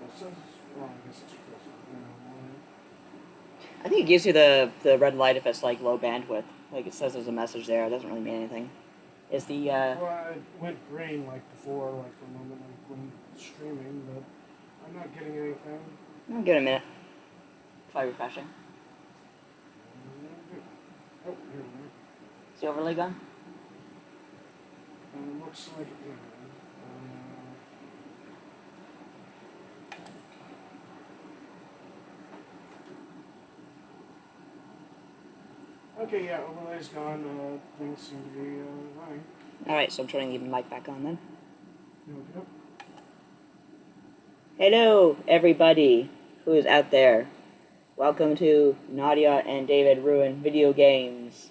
it says, well, I guess it's supposed to be I think it gives you the red light if it's like low bandwidth. Like it says there's a message there. It doesn't really mean anything. Is the Well, it went green like before, like for a moment, like when streaming, but I'm not getting anything. I'll give it a minute. Try refreshing. Oh, here we go. Is the overlay gone? Looks like it. Okay, yeah, overlay's gone. Things seem to be running. Alright, so I'm turning the mic back on then. Yep. Hello, everybody who is out there. Welcome to Nadia and David Ruin Video Games.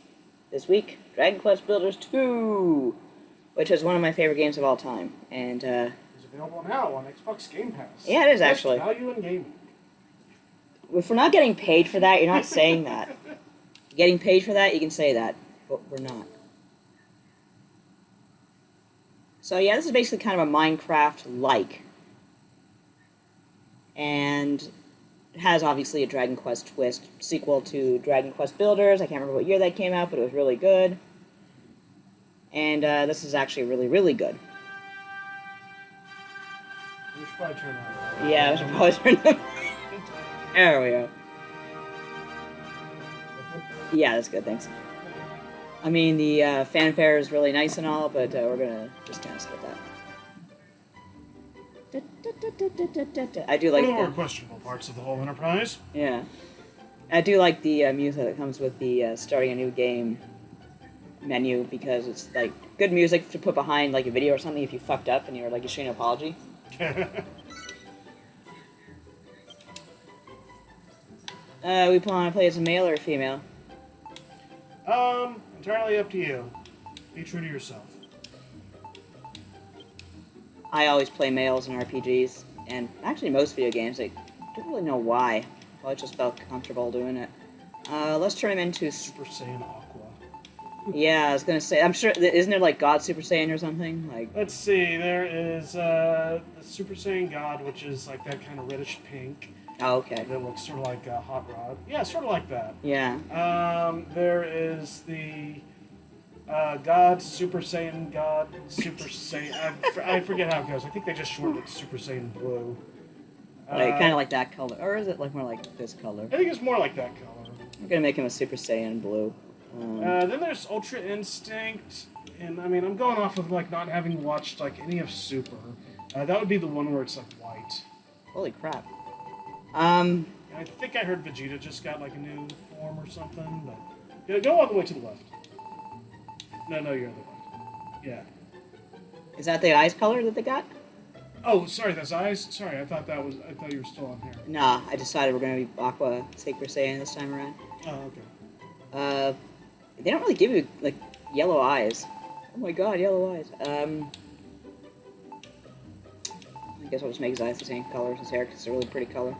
This week, Dragon Quest Builders 2, which is one of my favorite games of all time. And, It's available now on Xbox Game Pass. Yeah, it is Best actually. value in gaming. If we're not getting paid for that, you're not saying that. Getting paid for that, you can say that, but we're not. So yeah, this is basically kind of a Minecraft-like. And it has obviously a Dragon Quest twist sequel to Dragon Quest Builders. I can't remember what year that came out, but it was really good. And this is actually really, really good. We should probably turn that on. Yeah, I should probably turn them. There we go. Yeah, that's good, thanks. I mean, the fanfare is really nice and all, but we're gonna just kind of skip that. I do like one of the more the questionable parts of the whole enterprise. yeah, I do like the music that comes with the starting a new game menu because it's like good music to put behind like a video or something if you fucked up and you're like issuing an apology. We want to play as a male or a female? Entirely up to you. Be true to yourself. I always play males in RPGs, and actually most video games. I don't really know why. I just felt comfortable doing it. Let's turn him into Super Saiyan Aqua. Yeah, I was gonna say. I'm sure. Isn't there like God Super Saiyan or something? Like. Let's see. There is the Super Saiyan God, which is like that kind of reddish pink. Oh, okay. That looks sort of like a hot rod. Yeah, sort of like that. Yeah. There is the God Super Saiyan God Super Saiyan. I forget how it goes. I think they just shortened it to Super Saiyan Blue. Like kind of like that color, or is it like more like this color? I think it's more like that color. I'm gonna make him a Super Saiyan Blue. Then there's Ultra Instinct, and I mean I'm going off of like not having watched like any of Super. That would be the one where it's like white. Holy crap. I think I heard Vegeta just got like a new form or something, but yeah, go all the way to the left. No, you're on the left. Yeah. Is that the eyes color that they got? Oh, sorry, that's eyes. Sorry, I thought you were still on here. Nah, I decided we're gonna be Aqua Super Saiyan this time around. Oh, okay. They don't really give you like yellow eyes. Oh my god, yellow eyes. I guess I'll just make his eyes the same color as his hair because it's a really pretty color.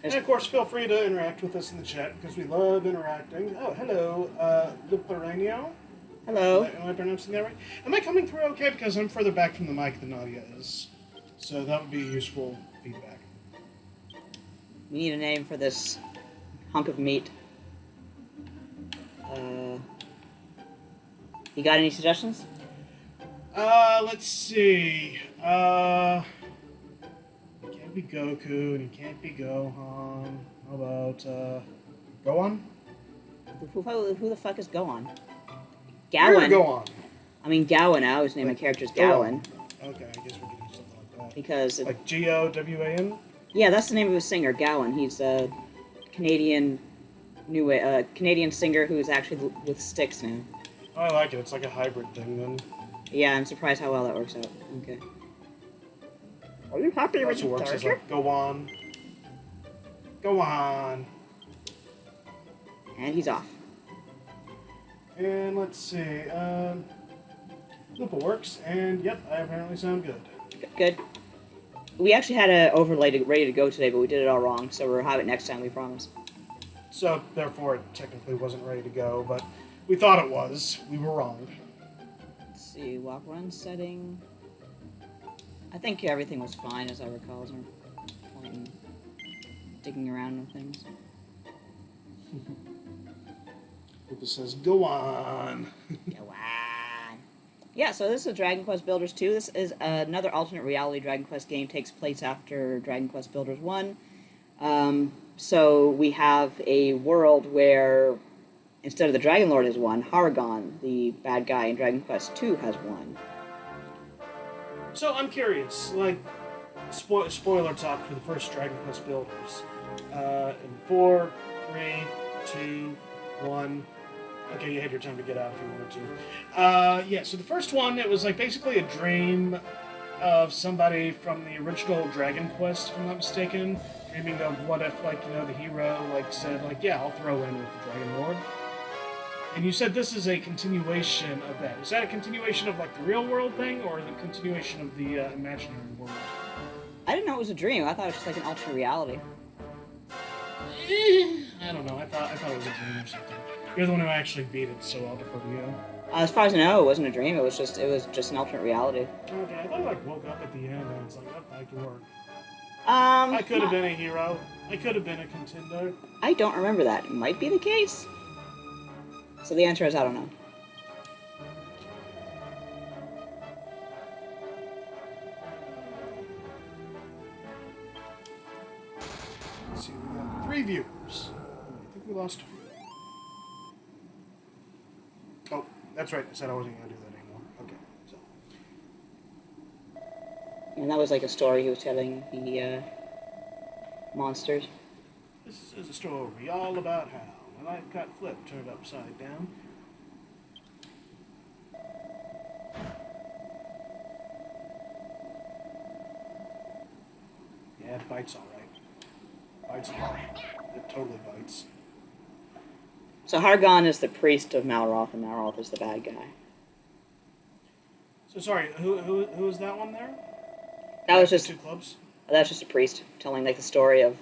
And of course, feel free to interact with us in the chat because we love interacting. Oh, hello, Luperanio. Hello. Am I pronouncing that right? Am I coming through okay? Because I'm further back from the mic than Nadia is. So that would be useful feedback. We need a name for this hunk of meat. You got any suggestions? Let's see. He can't be Goku and he can't be Gohan. How about, Gohan? Who the fuck is Gohan? Gowan. Gowan. Gohan. I mean Gowan. I always name my characters Gowan. Okay, I guess we could do something like that. Because... Like Gowan? Yeah, that's the name of a singer, Gowan. He's a Canadian Canadian singer who's actually with Styx now. Oh, I like it. It's like a hybrid thing then. Yeah, I'm surprised how well that works out. Okay. Are you happy with Also your works as character? like, go on. Go on. And he's off. And let's see. Lupa works, and yep, I apparently sound good. Good. We actually had an overlay ready to go today, but we did it all wrong, so we'll have it next time, we promise. So, therefore, it technically wasn't ready to go, but we thought it was. We were wrong. Let's see, walk run setting. I think everything was fine, as I recall. There's no point in digging around with things. It says, go on. Go on. Yeah, so this is Dragon Quest Builders 2. This is another alternate reality Dragon Quest game. Takes place after Dragon Quest Builders 1. So we have a world where instead of the Dragon Lord has won, Haragon, the bad guy in Dragon Quest 2, has won. So I'm curious, like, spoiler talk for the first Dragon Quest Builders. In 4, 3, 2, 1. Okay, you had your time to get out if you wanted to. Yeah, so the first one, it was like basically a dream of somebody from the original Dragon Quest, if I'm not mistaken, dreaming of what if, like, you know, the hero, like, said, like, yeah, I'll throw in with the Dragon Lord. And you said this is a continuation of that. Is that a continuation of, like, the real world thing, or the continuation of the imaginary world? I didn't know it was a dream. I thought it was just like an alternate reality. I don't know. I thought it was a dream or something. You're the one who actually beat it, so I'll defer to you. As far as I know, it wasn't a dream. It was just an alternate reality. Okay, I thought I like woke up at the end and it's like, oh, back to work. I could have been a hero. I could have been a contender. I don't remember that. It might be the case. So the answer is I don't know. Let's see, we got 3 viewers. I think we lost a few. Oh, that's right. I said I wasn't going to do that anymore. Okay, so. And that was like a story he was telling the monsters. This is a story all about how my life got flipped, turned upside down. Yeah, it bites all right. Bites hard. It totally bites. So Hargon is the priest of Malroth, and Malroth is the bad guy. So sorry, who is that one there? That was just 2 clubs. That's just a priest telling like the story of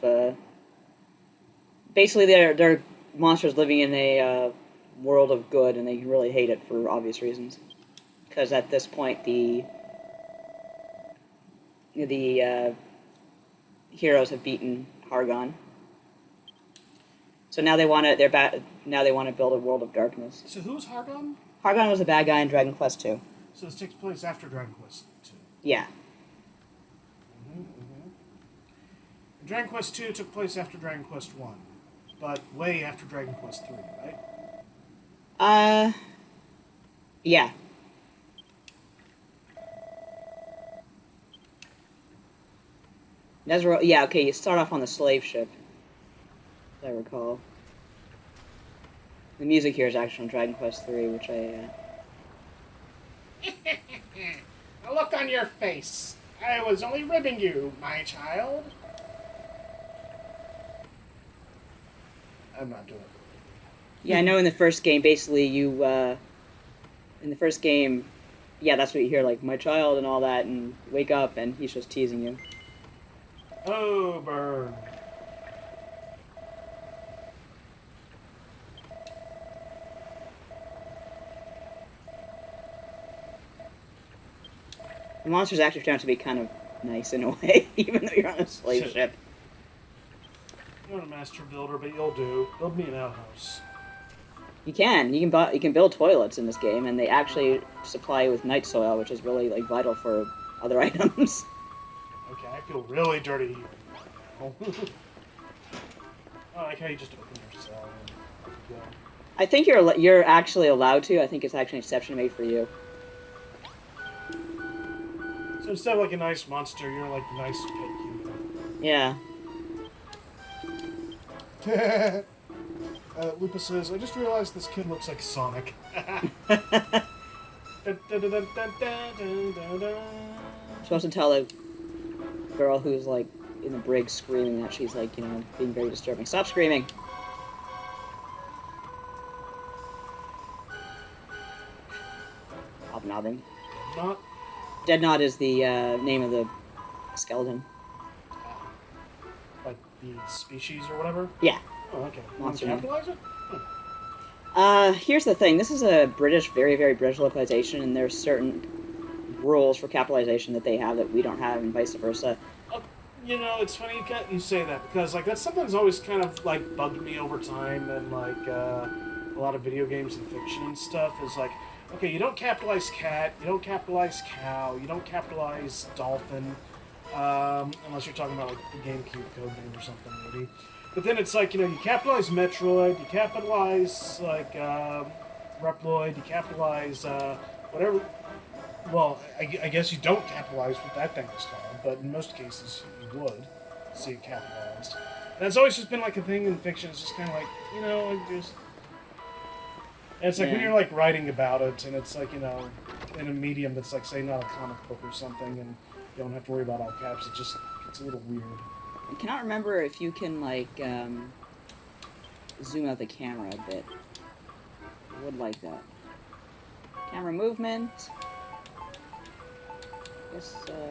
basically they're monsters living in a world of good, and they really hate it for obvious reasons. Because at this point the heroes have beaten Hargon. So now they want to now they want to build a world of darkness. So who's Hargon? Hargon was the bad guy in Dragon Quest 2. So this takes place after Dragon Quest 2. Yeah. Dragon Quest 2 took place after Dragon Quest 1, but way after Dragon Quest 3, right? Yeah. Yeah, okay, you start off on the slave ship, as I recall. The music here is actually from Dragon Quest 3, which I, A look on your face. I was only ribbing you, my child. I'm not doing it. Yeah, I know in the first game, basically, in the first game, yeah, that's what you hear, like, my child and all that, and wake up, and he's just teasing you. Oh, burn. The monsters actually turn out to be kind of nice in a way, even though you're on a slave ship. You're not a master builder, but you'll do. Build me an outhouse. You can build toilets in this game, and they actually supply you with night soil, which is really like vital for other items. Okay, I feel really dirty here. I like how you just open your cell and off you go. I think you're actually allowed to. I think it's actually an exception made for you. So instead of like a nice monster, you're like a nice pet human. Yeah. Lupus says, I just realized this kid looks like Sonic. Supposed to tell a girl who's like in the brig screaming that she's like, you know, being very disturbing. Stop screaming. Hobnobbing. Not. Deadnod is the name of the skeleton. Like the species or whatever? Yeah. Oh, okay. Monster Want to capitalize it? Here's the thing. This is a British, very, very British localization, and there's certain rules for capitalization that they have that we don't have, and vice versa. You know, it's funny you say that because like that's something that's always kind of like bugged me over time, and like a lot of video games and fiction and stuff is like, okay, you don't capitalize cat, you don't capitalize cow, you don't capitalize dolphin, unless you're talking about like the GameCube code name or something maybe. But then it's like, you know, you capitalize Metroid, you capitalize like Reploid, you capitalize whatever. Well, I guess you don't capitalize what that thing is called, but in most cases you would see it capitalized. And it's always just been like a thing in fiction. It's just kind of like, you know, like just. And it's like when Yeah. you're like writing about it, and it's like, you know, in a medium that's like, say, not a comic book or something, and you don't have to worry about all caps. It just gets a little weird. I cannot remember if you can like zoom out the camera a bit. I would like that. Camera movement. I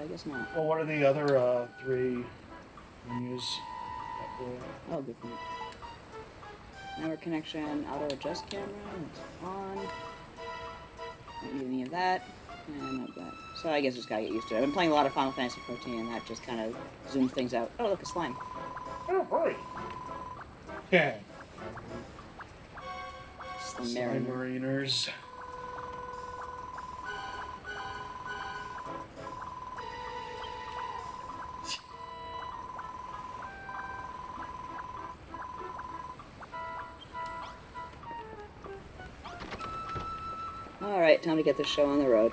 guess not. Well, what are the other three menus? Oh, good point. Network connection, auto adjust camera, it's on. Don't need any of that, and none of that. So I guess just gotta get used to it. I've been playing a lot of Final Fantasy 14, and that just kind of zooms things out. Oh, look, a slime. Oh, hurry! Yeah. Slime Mariners. Alright, time to get this show on the road.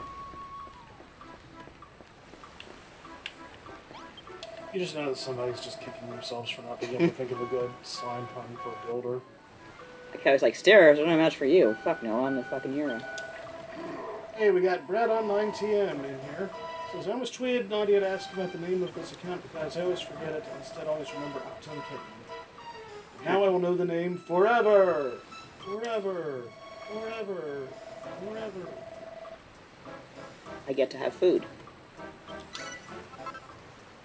You just know that somebody's just kicking themselves for not being able to think of a good slime pun for a builder. That guy was like, stairs, what am I match for you? Fuck no, I'm the fucking hero. Hey, we got Brett on 9TM in here. Says, I almost tweeted Nadia to ask about the name of this account because I always forget it and instead always remember Uptown Kitten. Now I will know the name forever! Forever! Forever! Forever! I get to have food.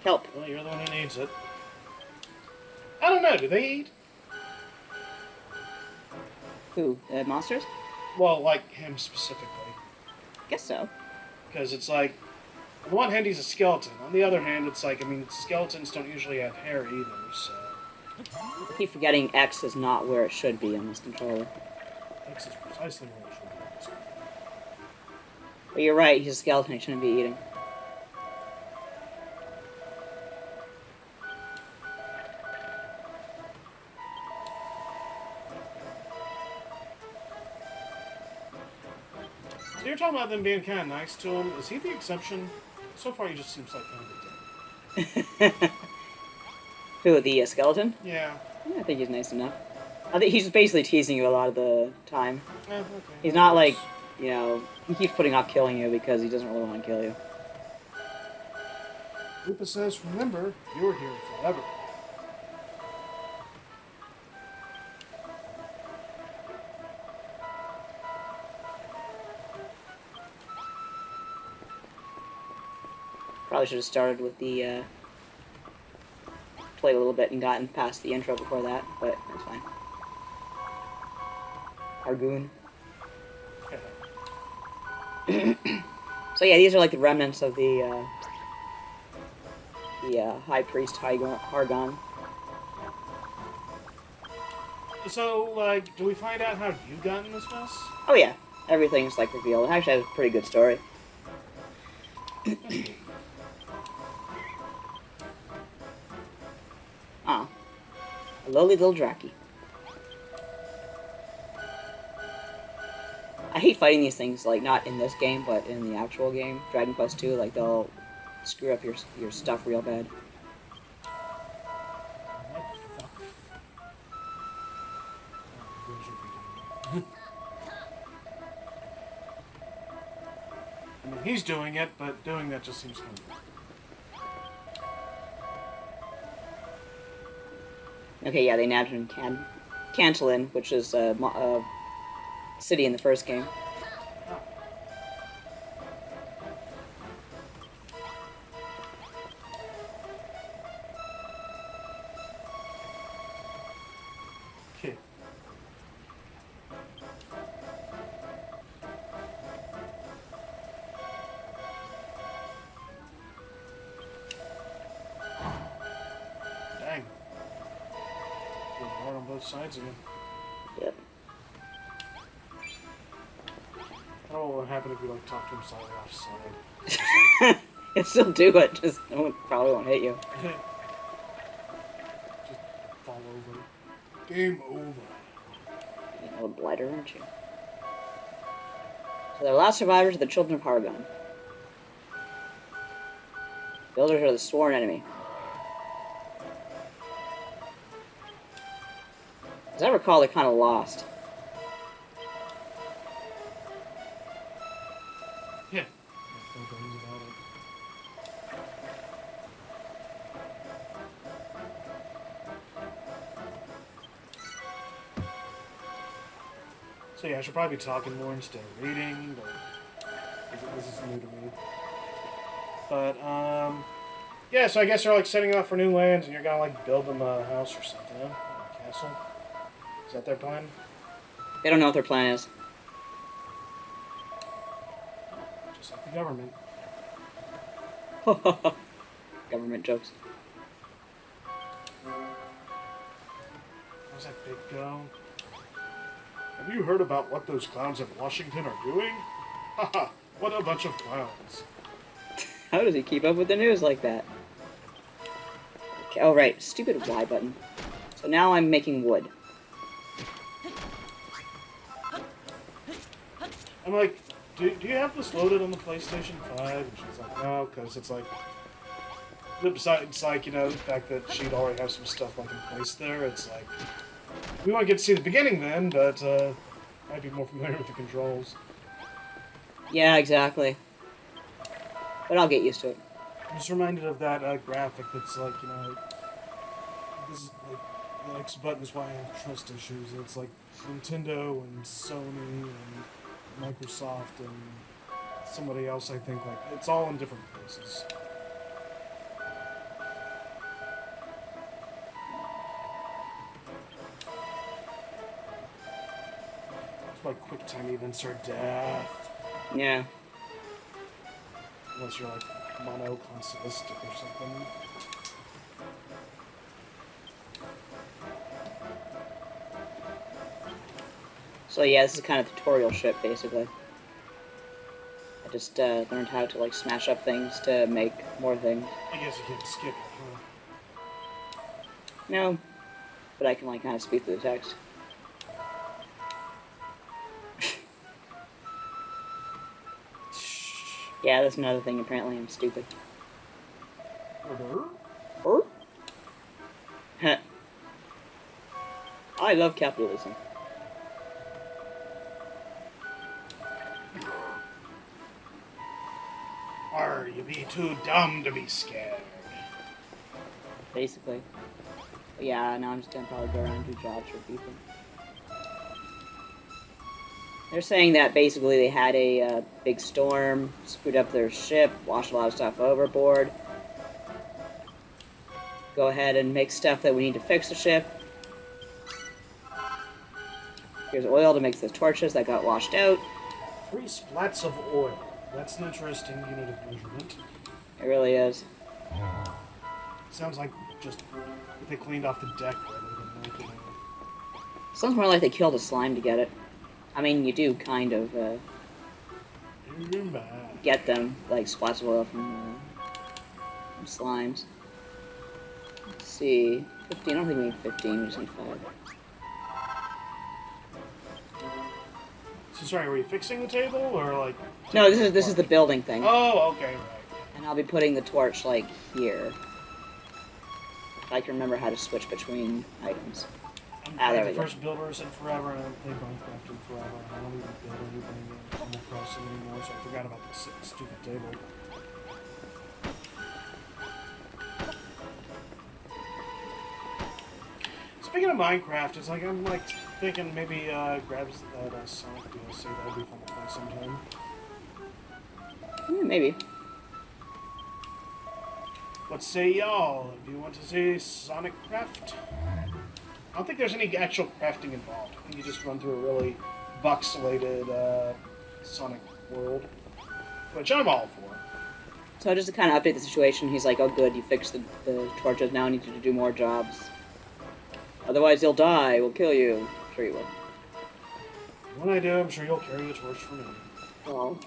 Kelp. Well, you're the one who needs it. I don't know, do they eat? Who? Monsters? Well, like him specifically. Guess so. Because it's like, on the one hand, he's a skeleton. On the other hand, it's like, I mean, skeletons don't usually have hair either, so. I keep forgetting X is not where it should be on this controller. X is precisely where it should be. But you're right, he's a skeleton, he shouldn't be eating. So you're talking about them being kind of nice to him. Is he the exception? So far, he just seems like kind of a dick. Who, the skeleton? Yeah. Yeah, I think he's nice enough. I think he's basically teasing you a lot of the time. Okay. He's not like, you know, he keeps putting off killing you because he doesn't really want to kill you. Lupa says, remember, you're here forever. Probably should have started with the, played a little bit and gotten past the intro before that, but that's fine. Argoon. So yeah, these are like the remnants of the High Priest Hargon. So, like, do we find out how you got in this mess? Oh yeah, everything's like revealed. It actually has a pretty good story. Ah, a lowly little Draki. I hate fighting these things, like, not in this game, but in the actual game, Dragon Quest 2, like, they'll screw up your stuff real bad. I mean, he's doing it, but doing that just seems kind of weird. Okay, yeah, they nabbed him in Cantilin, which is a city in the first game. Okay. hard on both sides of you. Yep. I don't know what would happen if you like talk to him side off side. You'll still do it, just no one probably won't hit you. Just fall over. Game over. You're an old blighter, aren't you? So the last survivors are the children of Hargon. Builders are the sworn enemy. As I recall, they're kind of lost. Yeah. No bones about it. So yeah, I should probably be talking more instead of reading, but this is new to me. But, yeah, so I guess they're like setting off for new lands and you're gonna like build them a house or something, huh? A castle? Is that their plan? They don't know what their plan is. Just like the government. Government jokes. How's that big go? Have you heard about what those clowns in Washington are doing? Haha, what a bunch of clowns. How does he keep up with the news like that? Okay, oh right, stupid Y button. So now I'm making wood. I'm like, do you have this loaded on the PlayStation 5? And she's like, no, because it's like, besides, like, you know, the fact that she'd already have some stuff like in place there, it's like, we want to get to see the beginning then, but might be more familiar with the controls. Yeah, exactly. But I'll get used to it. I'm just reminded of that graphic that's like, you know, this is like, the X button is why I have trust issues. It's like Nintendo and Sony and Microsoft and somebody else, I think, like, it's all in different places. That's why quick time events are death. Yeah. Unless you're like monoconsolistic or something. So yeah, this is kind of tutorial shit, basically. I just learned how to like smash up things to make more things. I guess you can't skip it, huh? No, but I can like kind of speed through the text. Yeah, that's another thing. Apparently, I'm stupid. Huh. I love capitalism. Or you be too dumb to be scared. Basically. But yeah, now I'm just gonna probably go around and do jobs for people. They're saying that basically they had a big storm, screwed up their ship, washed a lot of stuff overboard. Go ahead and make stuff that we need to fix the ship. Here's oil to make the torches that got washed out. 3 splats of oil. That's an interesting unit of measurement. It really is. Sounds like just they cleaned off the deck rather than making it. Sounds more like they killed a slime to get it. I mean, you do kind of get them, like splats of oil from slimes. Let's see, 15. I don't think we need 15. We just need 5. So sorry, were you fixing the table or like? No, this is the building thing. Oh, okay, right. And I'll be putting the torch like here. If I can remember how to switch between items. I'm there the we go. first builders in forever, and I haven't played Minecraft in forever. I don't even build anything in Animal Crossing anymore, so I forgot about this stupid table. Speaking of Minecraft, it's like I'm like thinking maybe grab that Sonic DLC. That'd be fun to play sometime. Maybe. What say y'all? Do you want to see Sonic Craft? I don't think there's any actual crafting involved. I think you just run through a really voxelated Sonic world, which I'm all for. So just to kind of update the situation, he's like, oh good, you fixed the torches, now I need you to do more jobs. Otherwise, you'll die. We'll kill you. I'm sure you will. When I do, I'm sure you'll carry the torch for me. Oh.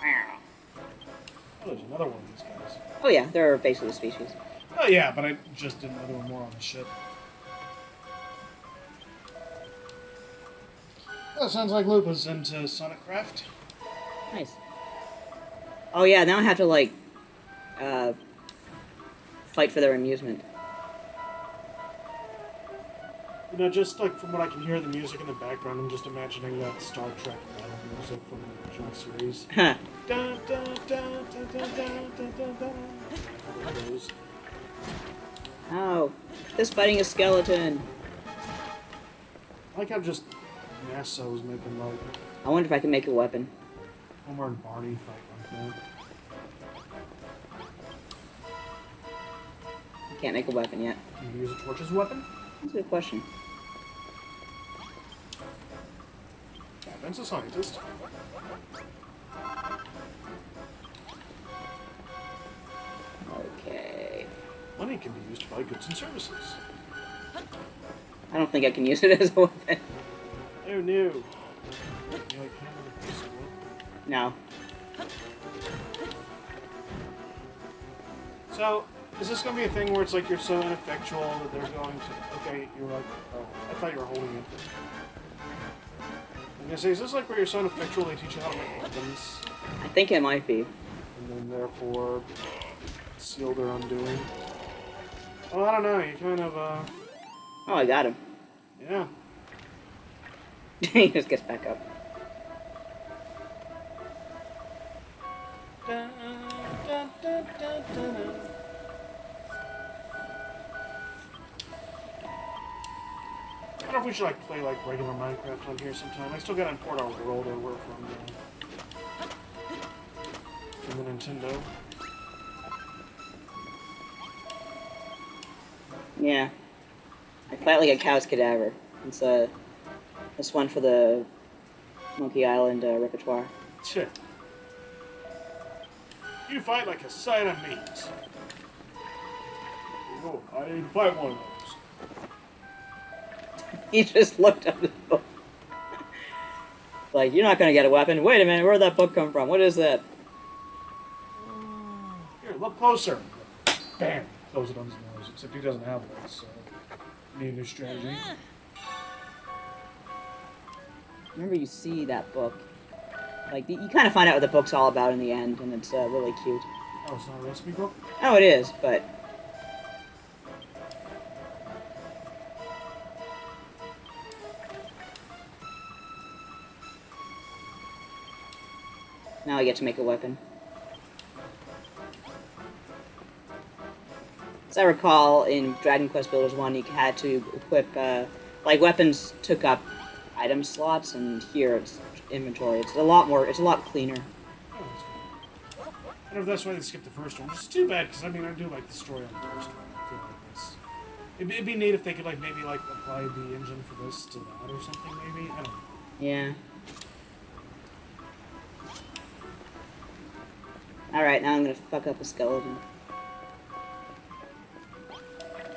Oh, there's another one of these guys. Oh yeah, they're basically species. Oh yeah, but I just didn't know there were more on the ship. That sounds like Lupa's into Sonic Craft. Nice. Oh yeah, now I have to like fight for their amusement. You know, just like from what I can hear the music in the background, I'm just imagining that Star Trek battle music from the original series. Huh. Dun, dun, dun, dun, dun, dun, dun, dun, dun. One of those. Oh, this fighting a skeleton. I like how just NASA was making like I wonder if I can make a weapon. Homer and Barney fight like that. I can't make a weapon yet. Can you use a torch as a weapon? That's a good question. Yeah, Ben's a scientist. Okay. Money can be used to buy goods and services. I don't think I can use it as a weapon. Oh no. You like hammer the piece of wood? No. So, is this going to be a thing where it's like you're so ineffectual that they're going to... Okay, you're like... Oh, I thought you were holding it. I'm going to say, is this like where you're so ineffectual they teach you how to make weapons? I think it might be. And then therefore seal their undoing? Oh, I don't know. You kind of, Oh, I got him. yeah. He just gets back up. Dun, dun, dun, dun, dun, dun. I wonder if we should like play like regular Minecraft on here sometime. I still gotta import our world over from the Nintendo. Yeah. I fight like a cow's cadaver. It's this one for the Monkey Island repertoire. Tch. You fight like a side of meat. Oh, I didn't fight one of those. He just looked up the book. Like, you're not gonna get a weapon. Wait a minute, where'd that book come from? What is that? Here, look closer. Bam! Close it on his nose. Except he doesn't have one, so need a new strategy. Remember, you see that book. Like, you kind of find out what the book's all about in the end, and it's really cute. Oh, it's not a recipe book? Oh, it is, but... Now I get to make a weapon. As I recall, in Dragon Quest Builders 1, you had to equip, like, weapons took up item slots, and here it's inventory. It's a lot cleaner. Oh, that's good. I wonder if that's why they skipped the first one, which is too bad, because, I mean, I do like the story on the first one. I feel like it's... It'd be neat if they could, like, maybe, like, apply the engine for this to that or something, maybe? I don't know. Yeah. Alright, now I'm gonna fuck up a skeleton.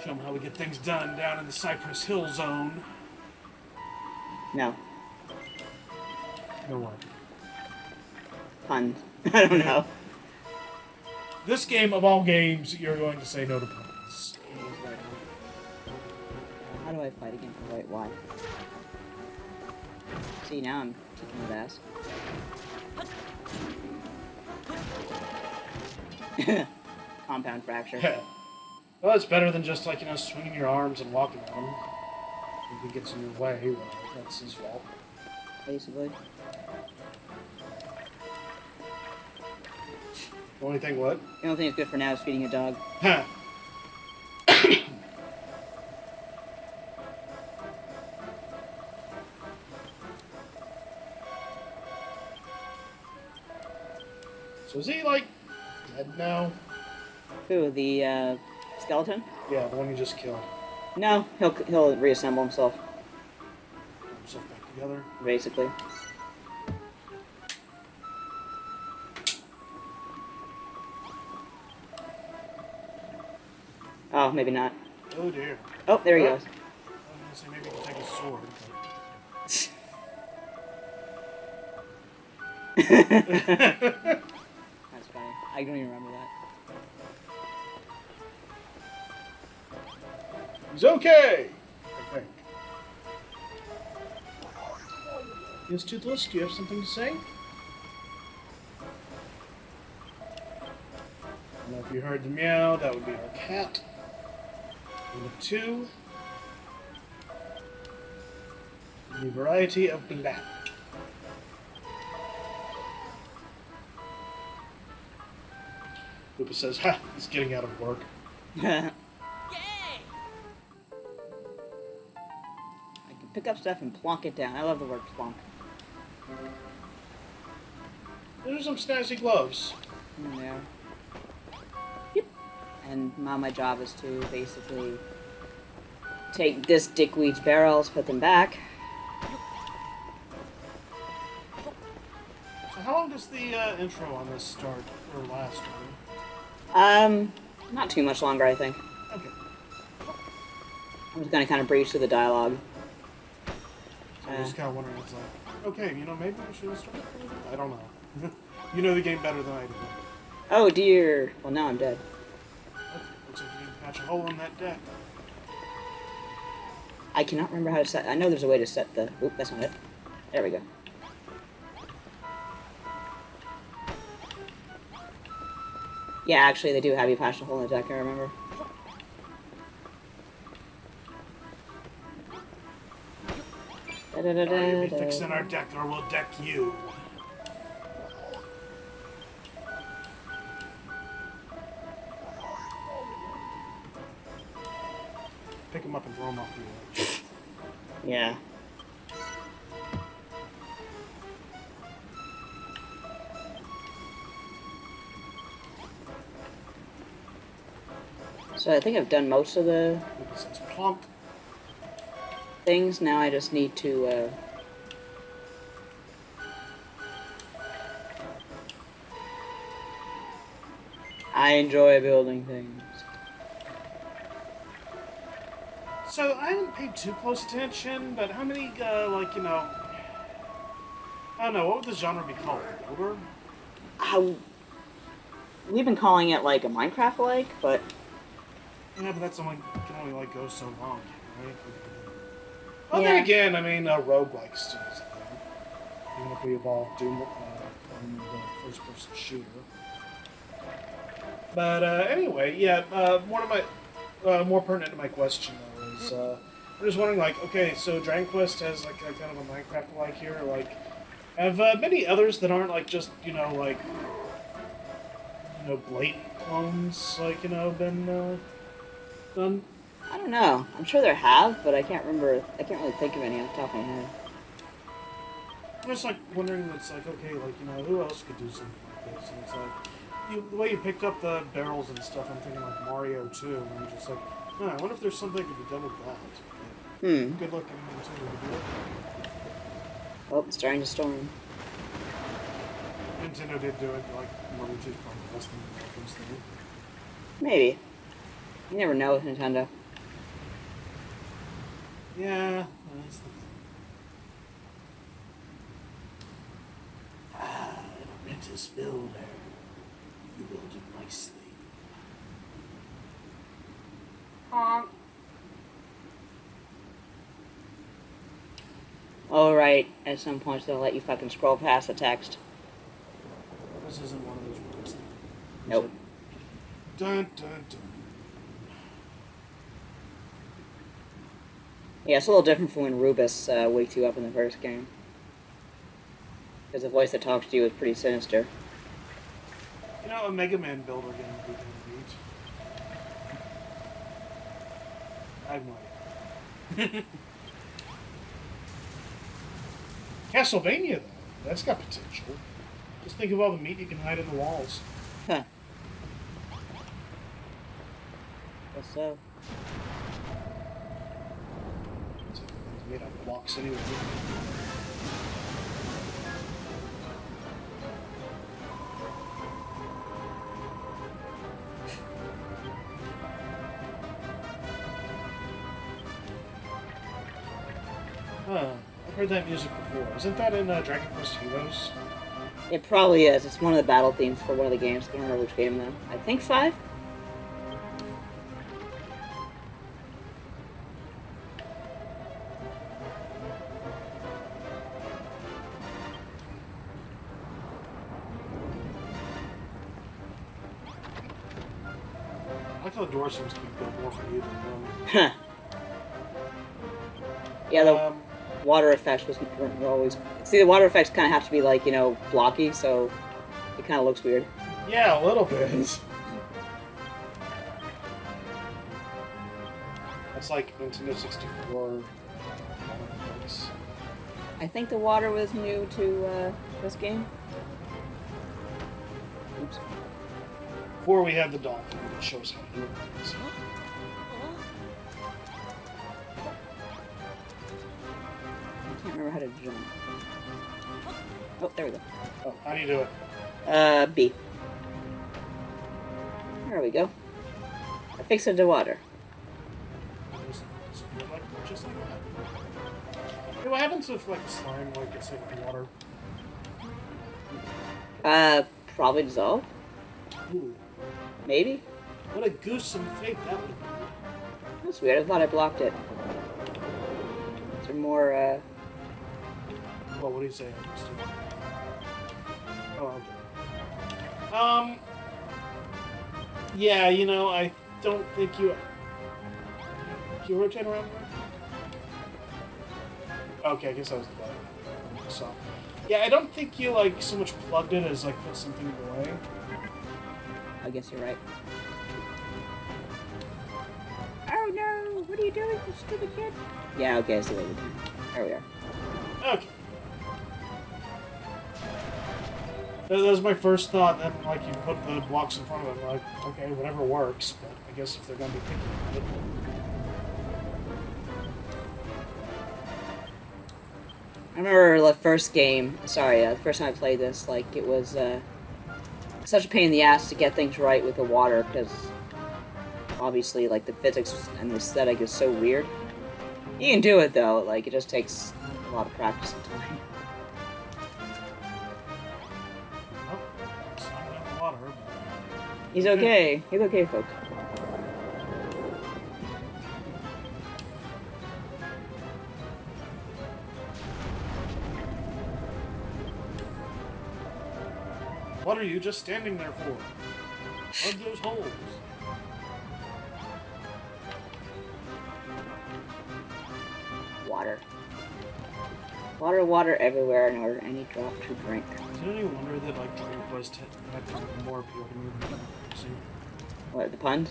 Show them how we get things done down in the Cypress Hill zone. No. No what? Puns. I don't know. This game of all games, you're going to say no to puns. How do I fight against the white Y? See, now I'm kicking his ass. Compound fracture. Yeah. Well, it's better than just, like, you know, swinging your arms and walking on them. If he gets in your way, well, that's his fault. Basically. The only thing, what? The only thing that's good for now is feeding a dog. Huh. So is he, like, dead now? Who, the, skeleton? Yeah, the one you just killed. No, he'll reassemble himself, Put himself back together. basically. Oh, maybe not. Oh dear. Oh, there he Oh. goes. I was gonna say maybe you can take his sword, but... That's funny. I don't even remember that. He's okay! I think. Yes, Toothless, do you have something to say? I don't know if you heard the meow, that would be our cat. And of two. The variety of black. Lupa says, ha, he's getting out of work. I can pick up stuff and plonk it down. I love the word plonk. There's some snazzy gloves. Yeah. Yep. And now my job is to basically take this dickweed's barrels, put them back. So how long does the intro on this start, or last? Not too much longer, I think. Okay. I'm just gonna kind of breeze through the dialogue. So I'm just kind of wondering, it's like, okay, you know, maybe we should have started from the... I don't know. You know the game better than I do. Oh dear. Well, now I'm dead. Looks like you can patch a hole in that deck. I cannot remember how to set... I know there's a way to set the... Oop, that's not it. There we go. Yeah, actually, they do have you patch a hole in the deck, I remember. You'll be fixing our deck or we'll deck you. Pick him up and throw him off the edge. Yeah. So I think I've done most of the Lupa says, plonk. things. Now I just need to, I enjoy building things. So I haven't paid too close attention, but how many, like, you know... I don't know, what would the genre be called? Builder? We've been calling it like a Minecraft-like, but Yeah, but that's only can only like go so long, right? Well, Yeah. then again, I mean, roguelike still is a thing. Even if we evolve Doom from the first-person shooter. But anyway, yeah. More pertinent to my question though is, I'm just wondering, like, okay, so Dragon Quest has like a kind of a Minecraft-like here, like, have many others that aren't like just like blatant clones, like been done. I don't know. I'm sure there have, but I can't remember. I can't really think of any off the top of my head. I'm just like wondering, it's like, okay, like, who else could do something like this? And it's like, the way you picked up the barrels and stuff, I'm thinking like Mario 2, and I'm just like, huh, I wonder if there's something that could be done with that. But good luck getting Nintendo to do it. Oh, it's starting to storm. Nintendo did do it, like, Mario 2 is probably the best thing the reference thing. Maybe. You never know with Nintendo. Yeah, that's the thing. Apprentice builder, you will do nicely. Alright, at some point they'll let you fucking scroll past the text. This isn't one of those words. Nope. Dun dun dun. Yeah, it's a little different from when Rubus wakes you up in the first game. Because the voice that talks to you is pretty sinister. A Mega Man builder game would be kind of neat. I have no idea. Castlevania, though, that's got potential. Just think of all the meat you can hide in the walls. Huh. Guess so. It's made out of blocks anyway. Huh. I've heard that music before. Isn't that in Dragon Quest Heroes? It probably is. It's one of the battle themes for one of the games. I don't remember which game though. I think 5? I like how the door seems to be built more for you than them. Huh. Yeah, the water effects weren't always... See, the water effects kind of have to be, like, you know, blocky, so it kind of looks weird. Yeah, a little bit. That's like Nintendo 64. I think the water was new to this game. Oops. Before we had the dolphin that shows how to do it. So. I can't remember how to jump. Oh, there we go. Oh, how do you do it? B. There we go. I fixed it to water. Just like that. Hey, what happens if like slime like gets hit with water? Probably dissolve. Ooh, Maybe. what a gruesome fate that would be. That's weird. I thought I blocked it. Is there more? Well, what do you say? Oh, okay. Yeah, you know, I don't think you. Can you rotate around there? Okay, I guess that was the button. So, yeah, I don't think you like so much plugged it as like put something in the way. I guess you're right. Oh no! What are you doing, you stupid kid? Yeah. Okay. I see what you're doing. There we are. Okay. That was my first thought. Then, like, you put the blocks in front of them, like, okay, whatever works. But I guess if they're gonna be picky about it. I remember the first game. Sorry, the first time I played this, like it was such a pain in the ass to get things right with the water because obviously, like the physics and the aesthetic is so weird. You can do it though. Like it just takes a lot of practice and time. Oh, it's not in the water. He's okay. He's okay, folks. What are you just standing there for? Plug those holes. Water. Water, water everywhere in order any drop to drink. Didn't you wonder that like Dragon Quest had more appeal to me than Final Fantasy? What, the puns?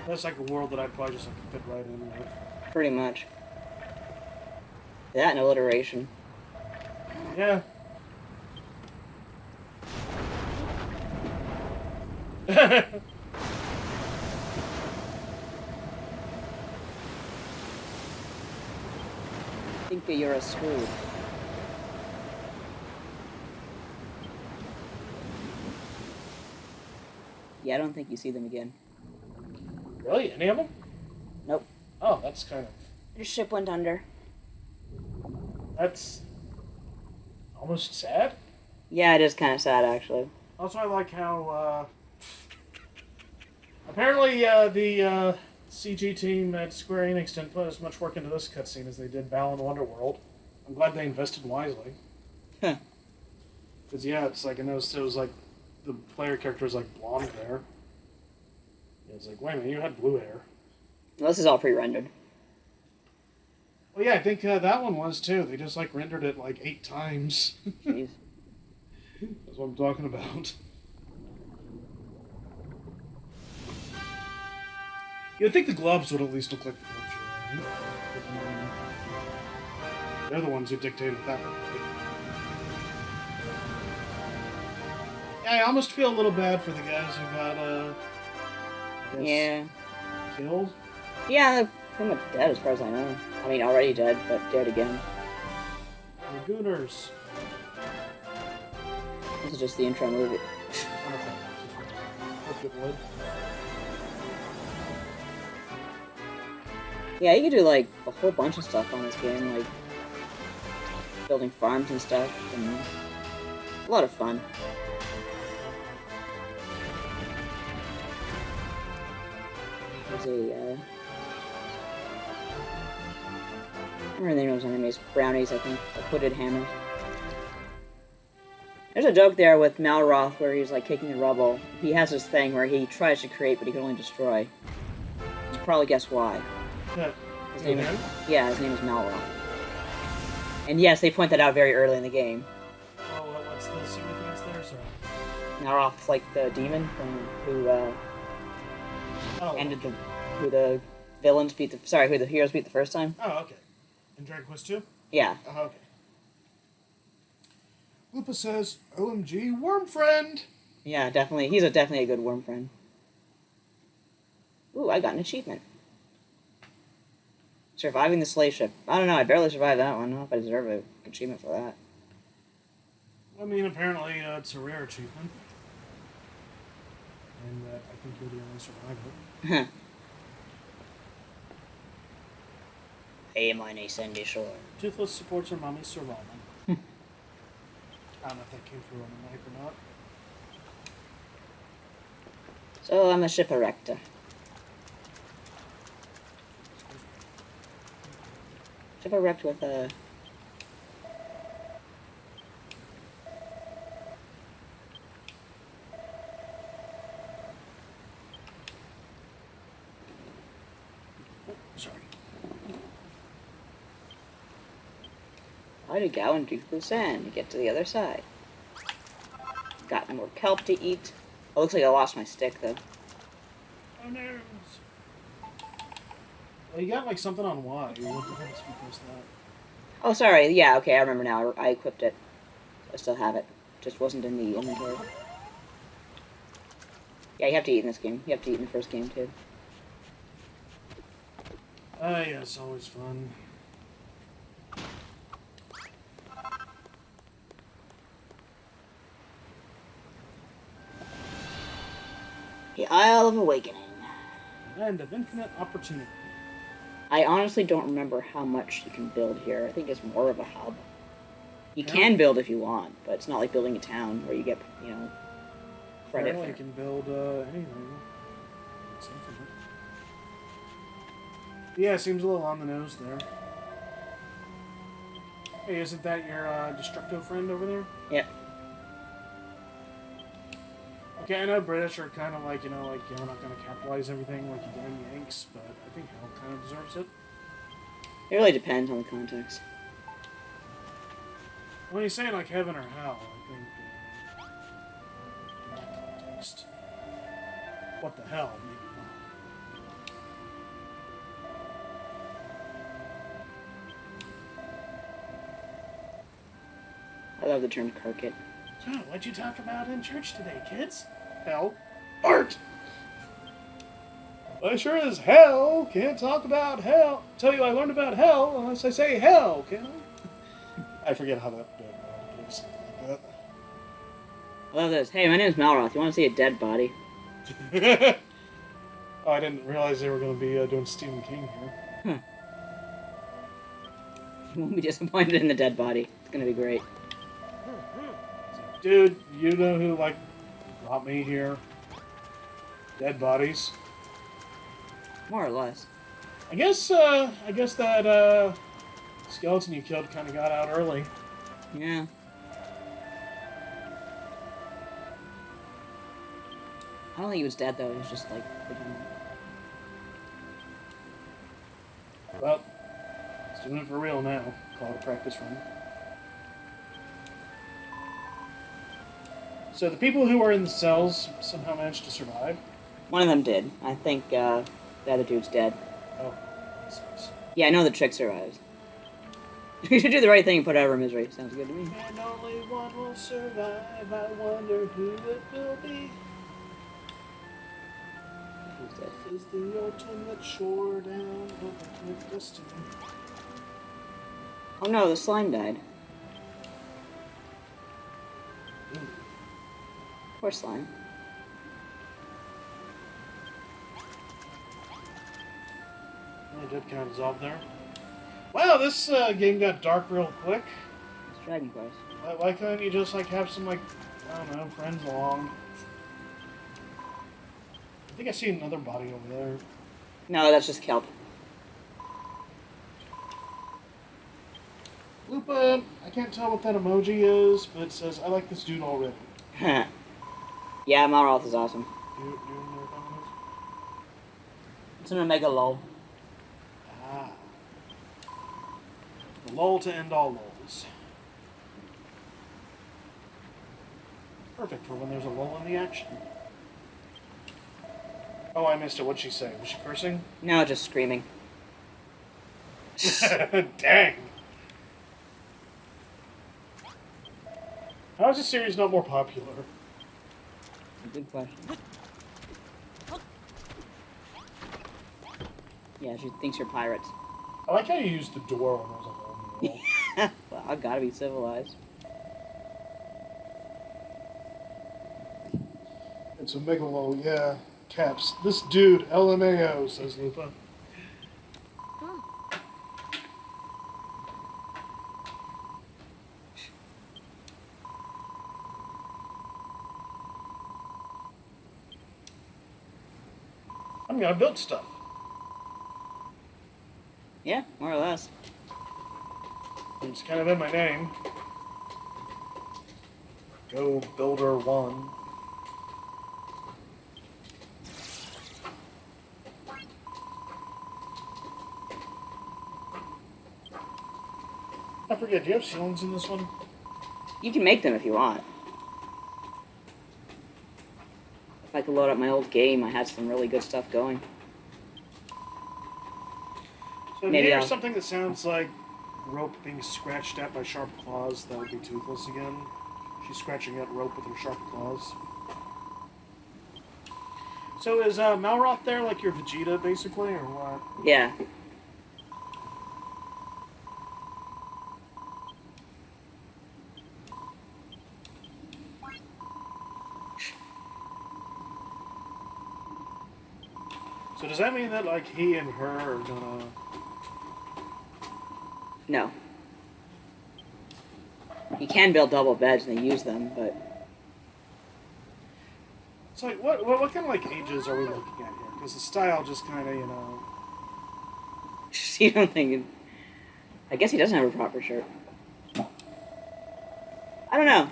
That's like a world that I'd probably just like fit right in with. Pretty much. That and alliteration. Yeah. I think that you're a screw. Yeah, I don't think you see them again. Really? Any of them? Nope. Oh, that's kind of... Your ship went under. That's... almost sad. Yeah, it is kind of sad, actually. Also, I like how, apparently, the, CG team at Square Enix didn't put as much work into this cutscene as they did Balan Wonderworld. I'm glad they invested wisely. Huh. Because, yeah, it's like, I noticed it was like, the player character was like blonde hair. It's like, wait a minute, you had blue hair. Well, this is all pre-rendered. Well, yeah, I think that one was too. They just like rendered it like 8 times. Jeez. That's what I'm talking about. You'd think the gloves would at least look like the gloves you're wearing. They're the ones who dictated that one. Yeah, I almost feel a little bad for the guys who got, I guess, Yeah. killed. Yeah, they're pretty much dead as far as I know. I mean, already dead, but dead again. The Gooners. This is just the intro movie. Good wood. Yeah, you can do like a whole bunch of stuff on this game, like building farms and stuff, and a lot of fun. There's a, I don't remember the name of those enemies. Brownies, I think. Or hooded hammers. There's a joke there with Malroth where he's like kicking the rubble. He has this thing where he tries to create, but he can only destroy. You can probably guess why. His name is, yeah, his name is Malroth. And yes, they point that out very early in the game. Oh, what's the significance there? Sorry. Malroth's like the demon from who ended the who the villains beat the who the heroes beat the first time. Oh, okay. In Dragon Quest 2? Yeah. Oh, okay. Lupa says, OMG, worm friend! Yeah, definitely. He's definitely a good worm friend. Ooh, I got an achievement. Surviving the slave ship. I don't know, I barely survived that one. I don't know if I deserve an achievement for that. I mean, apparently it's a rare achievement. And I think you're the only survivor. Hey, my niece Sandy Shore. Toothless supports her mommy's survival. I don't know if that came through on the mic or not. So, I'm a ship erector. Ship erect with a... Sorry. I had to go and do the sand to get to the other side. Got more kelp to eat. Oh, looks like I lost my stick, though. Oh no! Well, you got like something on Y. What the hell is that? Oh, sorry. Yeah, okay, I remember now. I equipped it. I still have it. Just wasn't in the inventory. Yeah, you have to eat in this game. You have to eat in the first game, too. Yeah, it's always fun. The Isle of Awakening. Land of infinite opportunity. I honestly don't remember how much you can build here. I think it's more of a hub. You Yeah. can build if you want, but it's not like building a town where you get, credit Apparently for you can build anything. It's infinite. Yeah, seems a little on the nose there. Hey, isn't that your Destructo friend over there? Yep. Okay, I know British are kind of like, we're not going to capitalize everything like you damn Yanks, but I think Hell kind of deserves it. It really depends on the context. When you say like heaven or hell, I think in that context. What the hell? Maybe not. I love the term carket. So, what'd you talk about in church today, kids? Hell. Art! I sure as hell can't talk about hell. Tell you I learned about hell unless I say hell, can I? I forget how that goes. Something like that. I love this. Hey, my name's Malroth. You want to see a dead body? Oh, I didn't realize they were going to be doing Stephen King here. You won't be disappointed in the dead body. It's gonna be great. Dude, you know who, brought me here? Dead bodies. More or less. I guess that, skeleton you killed kind of got out early. Yeah. I don't think he was dead, though. He was just, Well, he's doing it for real now. Call it a practice run. So the people who were in the cells somehow managed to survive. One of them did. I think, the other dude's dead. Oh, that sucks. Yeah, I know the trick survives. You should do the right thing and put out of her misery. Sounds good to me. And only one will survive. I wonder who it will be. This is the ultimate showdown of ultimate destiny. Oh no, the slime died. Ooh. Poor slime. did kind of dissolve there. Wow, this game got dark real quick. It's Dragon Quest. Why couldn't you just like have some like I don't know friends along? I think I see another body over there. No, that's just kelp. Lupa, I can't tell what that emoji is, but it says I like this dude already. Yeah, Malroth is awesome. Do you know what that is? It's an Omega lol. Ah. The lull to end all lulls. Perfect for when there's a lull in the action. Oh, I missed it. What'd she say? Was she cursing? No, just screaming. Dang. How is this series not more popular? Good question. Yeah, she thinks you're pirates. I like how you used the door when I was on the wall. Well, I gotta be civilized. It's a megalo, yeah. Caps. This dude, LMAO, says Lupa. I'm gonna build stuff. Yeah, more or less. It's kind of in my name. Go Builder 1. I forget, do you have ceilings in this one? You can make them if you want. If I could load up my old game, I had some really good stuff going. So if Maybe you hear I'll- something that sounds like rope being scratched at by sharp claws, that would be Toothless again. She's scratching at rope with her sharp claws. So is Malroth there like your Vegeta, basically, or what? Yeah. So does that mean that like he and her are gonna? No. You can build double beds and they use them, but It's like what kind of like ages are we looking at here? Because the style just kind of you don't think it... I guess he doesn't have a proper shirt. I don't know.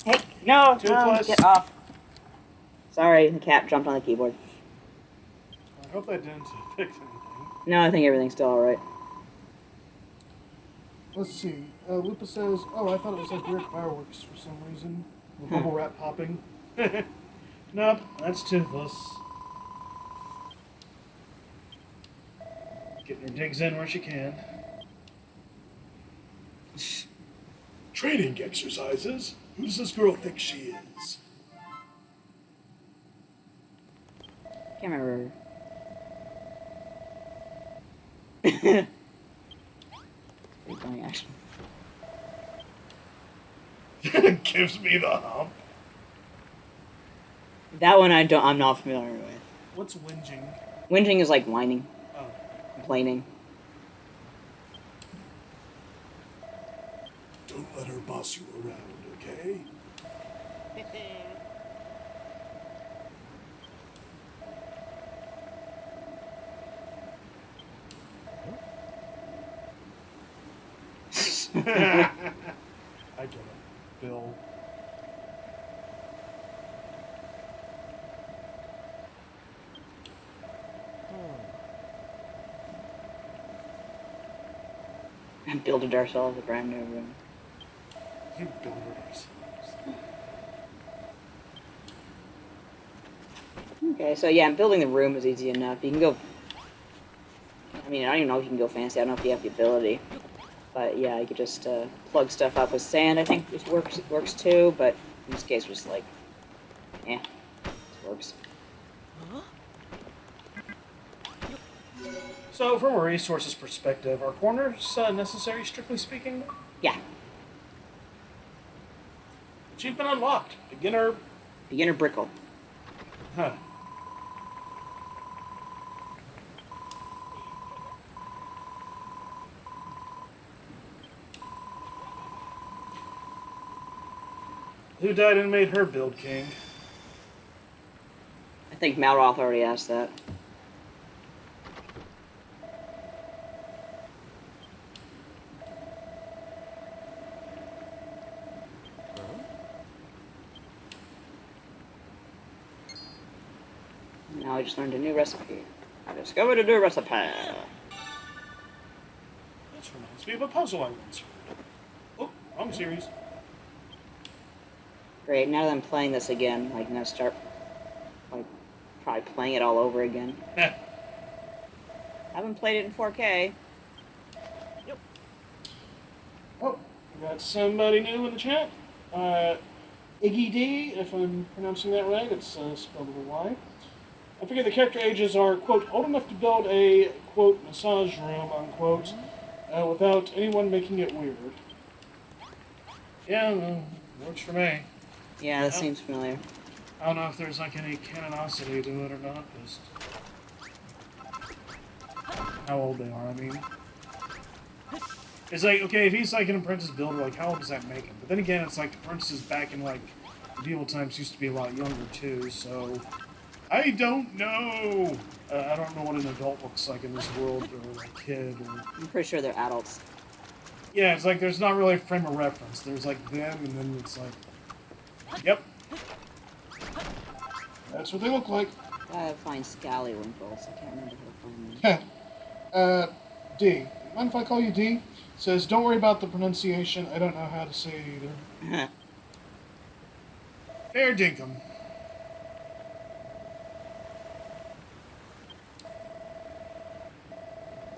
Hey, no, Toothless. get off. Sorry, the cat jumped on the keyboard. I hope that didn't fix anything. No, I think everything's still alright. Let's see. Lupa says, "Oh, I thought it was like weird fireworks for some reason. The bubble wrap popping." Nope, that's Toothless. Getting her digs in where she can. Training exercises? Who does this girl think she is? Can't remember. Pretty funny, actually. Gives me the hump. That one I'm not familiar with. What's whinging? Whinging is like whining, Oh. complaining. Don't let her boss you around, okay? I get it, Bill. And builded ourselves a brand new room. You build it ourselves. Okay, so yeah, building the room is easy enough. You can go... I mean, I don't even know if you can go fancy. I don't know if you have the ability. But yeah, you could just plug stuff up with sand, I think this works too, but in this case, we're just like, this works. So, from a resources perspective, are corners necessary, strictly speaking? Yeah, Achievement unlocked. Beginner. beginner brickle. Huh. Who died and made her build king? I think Malroth already asked that. Now I just learned a new recipe. I discovered a new recipe. That reminds me of a puzzle I once heard. Oh, wrong series. Great, now that I'm playing this again, like, I'm gonna start, like, probably playing it all over again. I haven't played it in 4K. Yep. Oh, we got somebody new in the chat. Iggy D, if I'm pronouncing that right, it's spelled with a Y. I figure the character ages are, quote, old enough to build a, quote, massage room, unquote, without anyone making it weird. Yeah, works for me. Yeah, that seems familiar. I don't know if there's like any canonicity to it or not, just how old they are, I mean. It's like, okay, if he's like an apprentice builder, like how old does that make him? But then again, it's like the apprentices back in like medieval times used to be a lot younger too, so I don't know. I don't know what an adult looks like in this world, or a kid, or... I'm pretty sure they're adults. Yeah, it's like there's not really a frame of reference. There's like them, and then it's like, yep. That's what they look like. I gotta find Scallywinkles. I can't remember how to find them. D. Mind if I call you D? Says, don't worry about the pronunciation. I don't know how to say it either. Fair dinkum.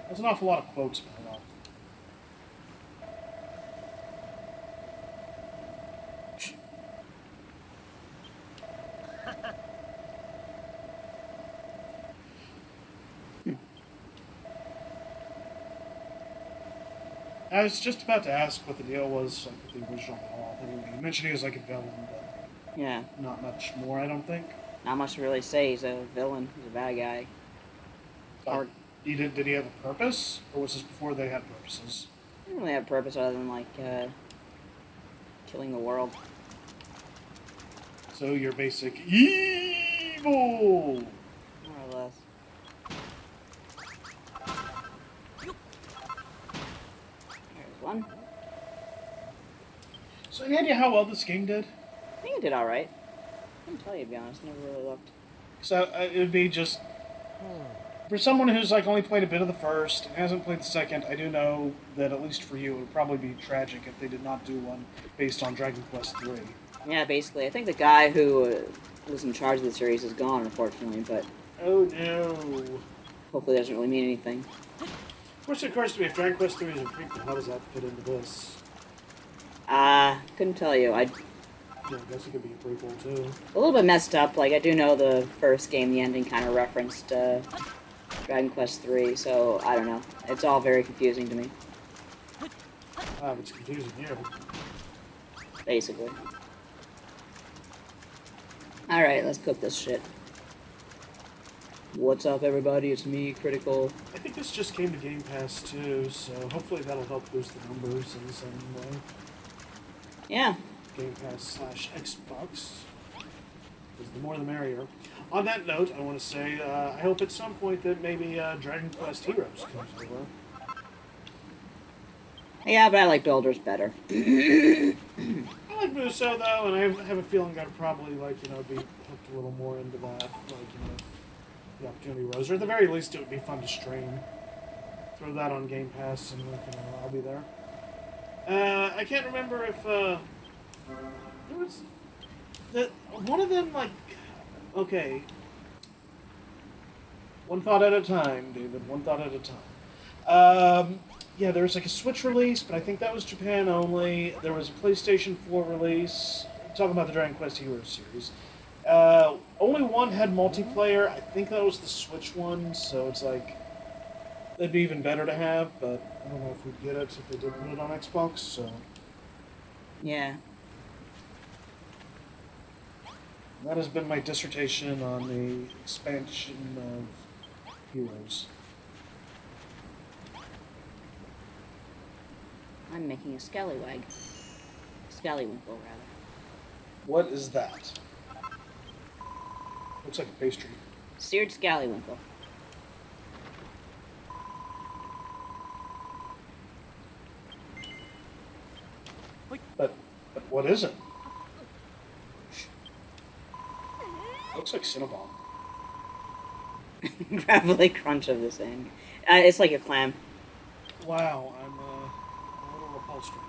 There's an awful lot of quotes going off. I was just about to ask what the deal was like, with the original Paul. You mentioned he was like a villain, but Yeah. not much more, I don't think. Not much to really say. He's a villain. He's a bad guy. Or did he have a purpose, or was this before they had purposes? He didn't really have a purpose other than, like, killing the world. So you're basic evil. More or less. There's one. So any idea how well this game did? I think it did alright. I couldn't tell you, to be honest. Never really looked. So it would be just... For someone who's like only played a bit of the first and hasn't played the second, I do know that at least for you, it would probably be tragic if they did not do one based on Dragon Quest III. Yeah, basically. I think the guy who was in charge of the series is gone, unfortunately, but Oh no. hopefully it doesn't really mean anything. Of course, it occurs to me, if Dragon Quest III is a prequel, how does that fit into this? Couldn't tell you. Yeah, I guess it could be a prequel too. A little bit messed up. Like, I do know the first game, the ending kind of referenced Dragon Quest III, so I don't know. It's all very confusing to me. It's confusing you. Basically. Alright, let's cook this shit. What's up, everybody? It's me, Critical. I think this just came to Game Pass too, so hopefully that'll help boost the numbers in some way. Yeah. Game Pass / Xbox. Because the more the merrier. On that note, I want to say, I hope at some point that maybe Dragon Quest Heroes comes over. Yeah, but I like Builders better. I like Muso though, and I have a feeling I'd probably like, be hooked a little more into that, like, the opportunity rose. Or at the very least, it would be fun to stream. Throw that on Game Pass, and I'll be there. I can't remember if there was one of them, like, okay. One thought at a time, David. One thought at a time. Yeah, there was like a Switch release, but I think that was Japan only. There was a PlayStation 4 release. I'm talking about the Dragon Quest Heroes series. Only one had multiplayer. I think that was the Switch one, so it's like... That'd be even better to have, but I don't know if we'd get it if they did put it on Xbox, so... Yeah. That has been my dissertation on the expansion of Heroes. I'm making a scallywag. Scallywinkle, rather. What is that? Looks like a pastry. Seared scallywinkle. But what is it? Looks like Cinnabon. Gravelly crunch of this thing. It's like a clam. Wow, I'm a little repulsed right now.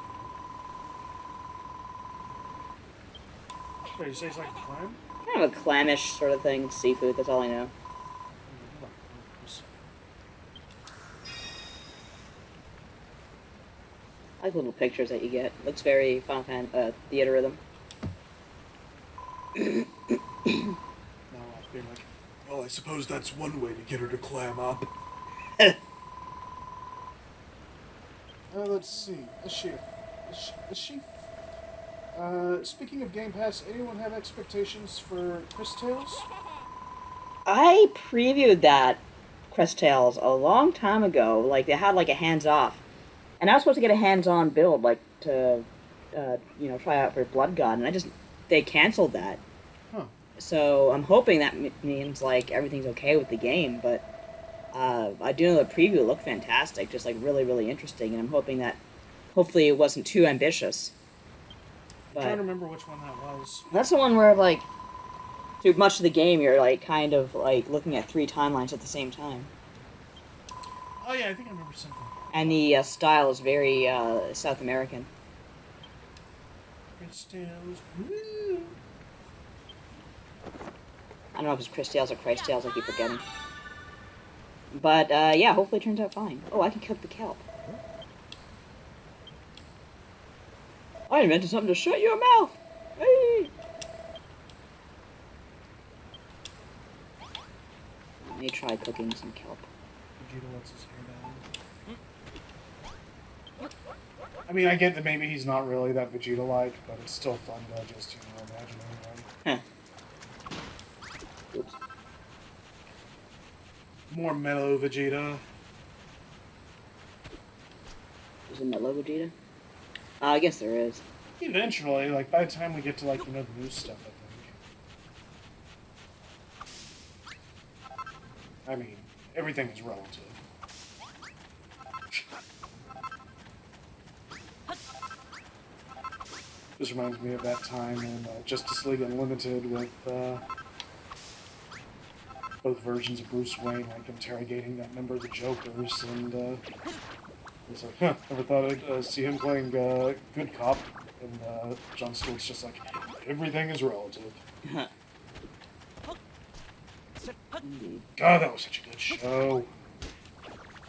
Sorry, you say it's like a clam? Kind of a clamish sort of thing. Seafood, that's all I know. I like the little pictures that you get. Looks very Final Fantasy theater rhythm. Now I'll be like, well, I suppose that's one way to get her to clam up. Let's see. A sheaf. A sheaf. Speaking of Game Pass, anyone have expectations for Chris Tales? I previewed that Crest Tales a long time ago. Like, they had, like, a hands-off. And I was supposed to get a hands-on build, like, to, try out for Blood God. And they canceled that. Huh. So I'm hoping that means, like, everything's okay with the game. But I do know the preview looked fantastic. Just, like, really, really interesting. And I'm hoping that, hopefully, it wasn't too ambitious. I'm trying to remember which one that was. That's the one where, like, through much of the game, you're, like, kind of, like, looking at 3 timelines at the same time. Oh, yeah, I think I remember something. And the style is very South American. Chris Tales. Woo! I don't know if it's Chris Tales or Christ Tales, I keep forgetting. But, yeah, hopefully it turns out fine. Oh, I can cook the kelp. I invented something to shut your mouth! Hey! Let me try cooking some kelp. Vegeta lets his hair down. I mean, I get that maybe he's not really that Vegeta-like, but it's still fun to just, imagine anyway. Huh. Oops. More mellow Vegeta. Is it Mellow Vegeta? I guess there is. Eventually, like, by the time we get to, like, the new stuff, I think. I mean, everything is relative. This reminds me of that time in Justice League Unlimited with both versions of Bruce Wayne, like, interrogating that member of the Jokers, and it's like, never thought I'd see him playing good cop, and Jon Stewart's just like, everything is relative. God, that was such a good show.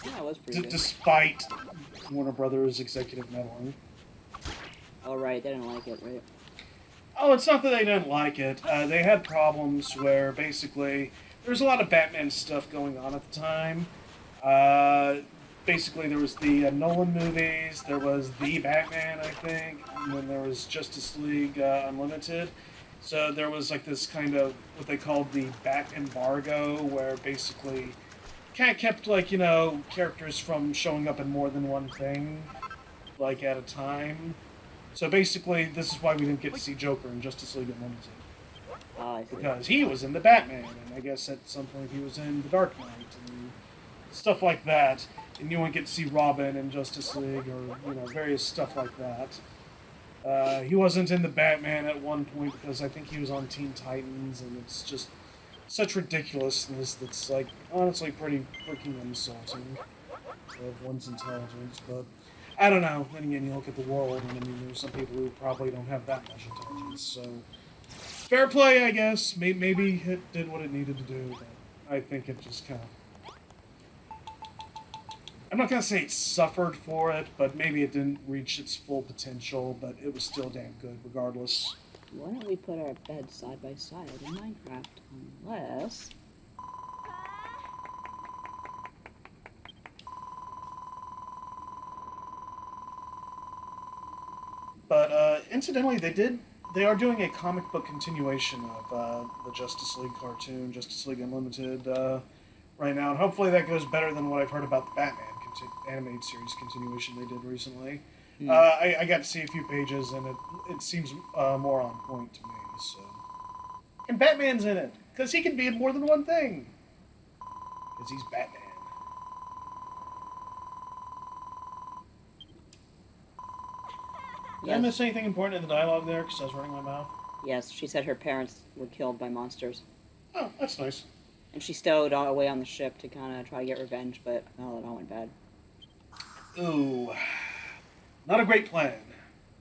Yeah, it was pretty good. Despite Warner Brothers executive meddling. Oh, right, they didn't like it, right? Oh, it's not that they didn't like it. They had problems where, basically, there was a lot of Batman stuff going on at the time. Basically, there was the Nolan movies, there was The Batman, I think, and then there was Justice League Unlimited. So there was, like, this kind of, what they called the Bat embargo, where basically kind of kept, like, characters from showing up in more than one thing, like, at a time. So basically, this is why we didn't get to see Joker in Justice League Unlimited. Oh, I see. Because he was in the Batman, and I guess at some point he was in the Dark Knight, and stuff like that. And you won't get to see Robin in Justice League, or, various stuff like that. He wasn't in the Batman at one point because I think he was on Teen Titans, and it's just such ridiculousness that's, like, honestly pretty freaking insulting of one's intelligence, but I don't know. Then again, you look at the world, and I mean, there's some people who probably don't have that much intelligence, so fair play, I guess. Maybe it did what it needed to do, but I think it just kind of... I'm not going to say it suffered for it, but maybe it didn't reach its full potential, but it was still damn good regardless. Why don't we put our beds side by side in Minecraft? Unless... But, incidentally, they are doing a comic book continuation of the Justice League cartoon, Justice League Unlimited, right now, and hopefully that goes better than what I've heard about the Batman animated series continuation they did recently. I got to see a few pages, and it seems more on point to me. So, and Batman's in it because he can be in more than one thing. Because he's Batman. Did I Yes. miss anything important in the dialogue there? Because I was running my mouth. Yes, she said her parents were killed by monsters. Oh, that's nice. And she stowed away on the ship to kind of try to get revenge, but it all went bad. Ooh, not a great plan.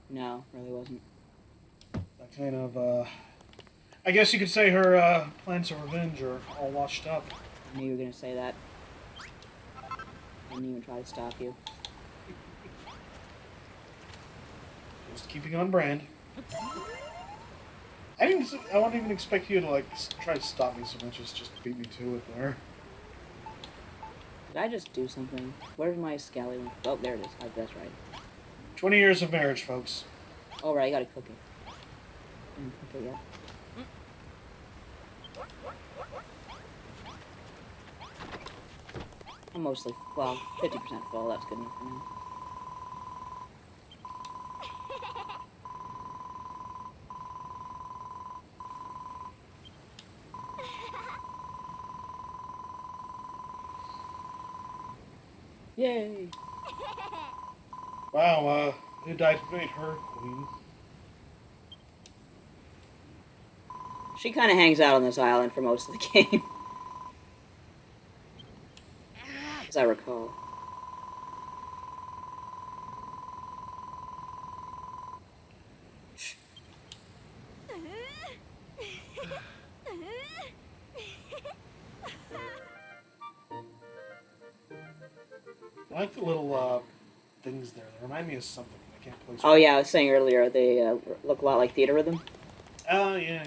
No, really wasn't. That kind of, I guess you could say her plans of revenge are all washed up. I knew you were going to say that. I didn't even try to stop you. Just keeping on brand. I wouldn't even expect you to try to stop me so much as just beat me to it there. Did I just do something? Where's my scallywink? Oh, there it is. Oh, that's right. 20 years of marriage, folks. Oh, right, I gotta cook it. I didn't cook it yet. I'm mostly, well, 50% full. That's good enough for now. Yay! Wow, who died to make her queen? She kind of hangs out on this island for most of the game. As I recall. I like the little things there. They remind me of something. I can't place. Oh yeah, I was saying earlier, they look a lot like theater rhythm. Oh, yeah.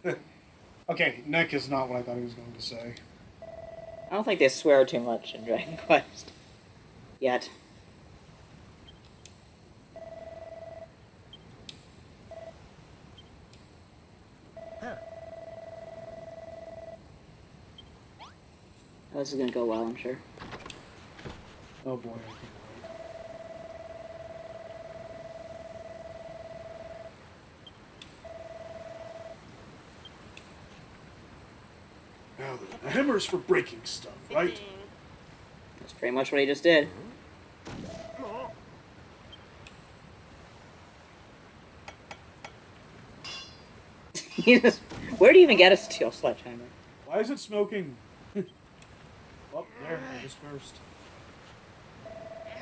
I think... Okay, Nick is not what I thought he was going to say. I don't think they swear too much in Dragon Quest. Yet. Oh, this is gonna go well, I'm sure. Oh boy, I can't wait. Now then, the hammer's for breaking stuff, right? That's pretty much what he just did. Where do you even get a steel sledgehammer? Why is it smoking? Oh, there, I just burst.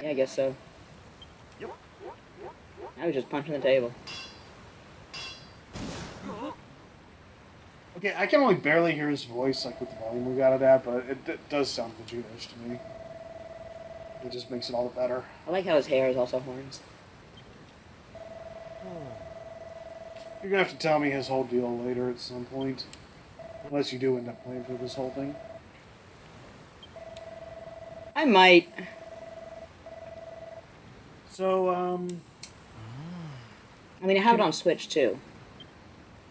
Yeah, I guess so. I was just punching the table. Okay, I can only barely hear his voice, like with the volume we got it at, but it does sound Vegeta-ish to me. It just makes it all the better. I like how his hair is also horns. You're gonna have to tell me his whole deal later at some point. Unless you do end up playing through this whole thing. I might. So, I mean, I have it on Switch too.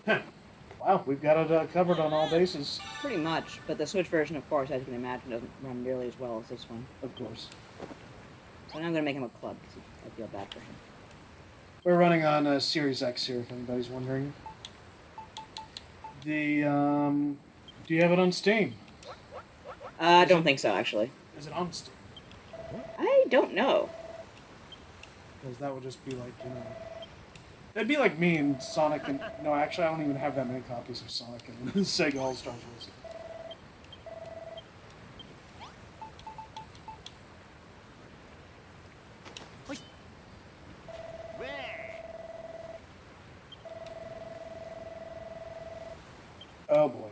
Wow, we've got it covered on all bases. Pretty much, but the Switch version, of course, as you can imagine, doesn't run nearly as well as this one. Of course. So now I'm gonna make him a club, because I feel bad for him. We're running on Series X here, if anybody's wondering. Do you have it on Steam? I don't think so, actually. Is it on Steam? I don't know. Because that would just be like, that'd be like me and Sonic and... No, actually, I don't even have that many copies of Sonic and Sega All-Stars Racing. Oh boy.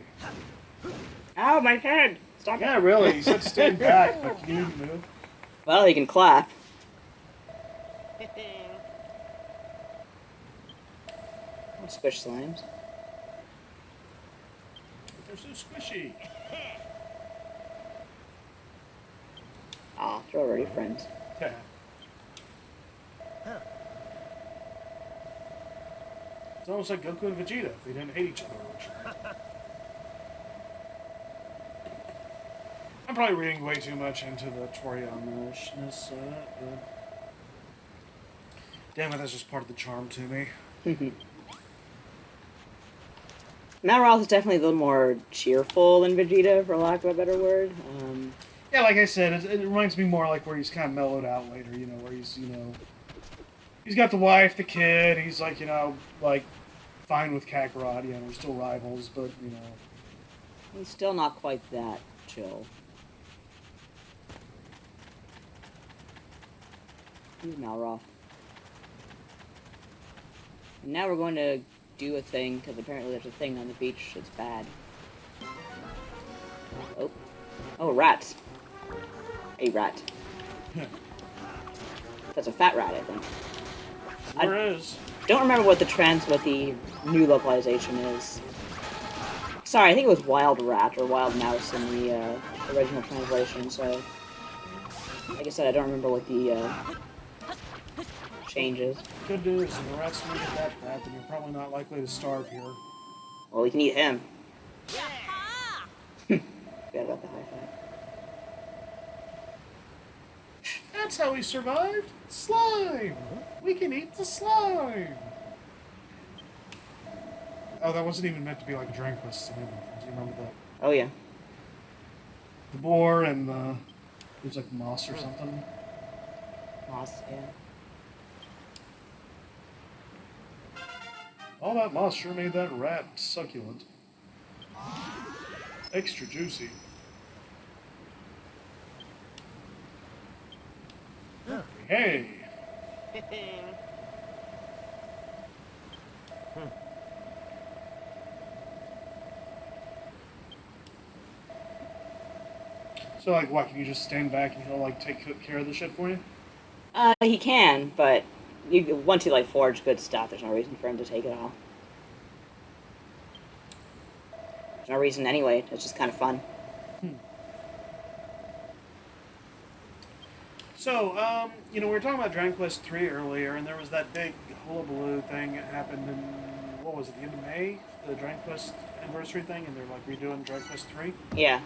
Ow, my head! Stop Yeah, really. He said stand back, but can you move? Well, he can clap. Don't squish slimes. They're so squishy. Aw, they're already friends. Yeah. It's almost like Goku and Vegeta if they didn't hate each other originally. I'm probably reading way too much into the Toriyama-ishness of it, but damn it, that's just part of the charm to me. Malroth is definitely a little more cheerful than Vegeta, for lack of a better word. Yeah, like I said, it reminds me more like where he's kind of mellowed out later, where he's got the wife, the kid, he's like, like, fine with Kakarot, we're still rivals, but, He's still not quite that chill. He's Malroth. And now we're going to do a thing, because apparently there's a thing on the beach that's bad. Oh. Oh, rats. A rat. That's a fat rat, I think. There is. Don't remember what the new localization is. Sorry, I think it was wild rat or wild mouse in the original translation, so like I said, I don't remember what the change is. Good news, if the rats don't get that fat, then you're probably not likely to starve here. Well, we can eat him. Forget about the high five. That's how we survived. Slime! We can eat the slime! Oh, that wasn't even meant to be like a Dragon Quest anyway. Do you remember that? Oh, yeah. The boar and it was like moss or something. Moss, yeah. All that moss sure made that rat succulent. Extra juicy. Hey! So, like, what, can you just stand back and he'll, like, take care of the shit for you? He can, but once he, like, forge good stuff, there's no reason for him to take it all. There's no reason anyway, it's just kind of fun. So, we were talking about Dragon Quest 3 earlier, and there was that big hullabaloo thing that happened in, what was it, the end of May? The Dragon Quest anniversary thing, and they're, like, redoing Dragon Quest 3? Yeah.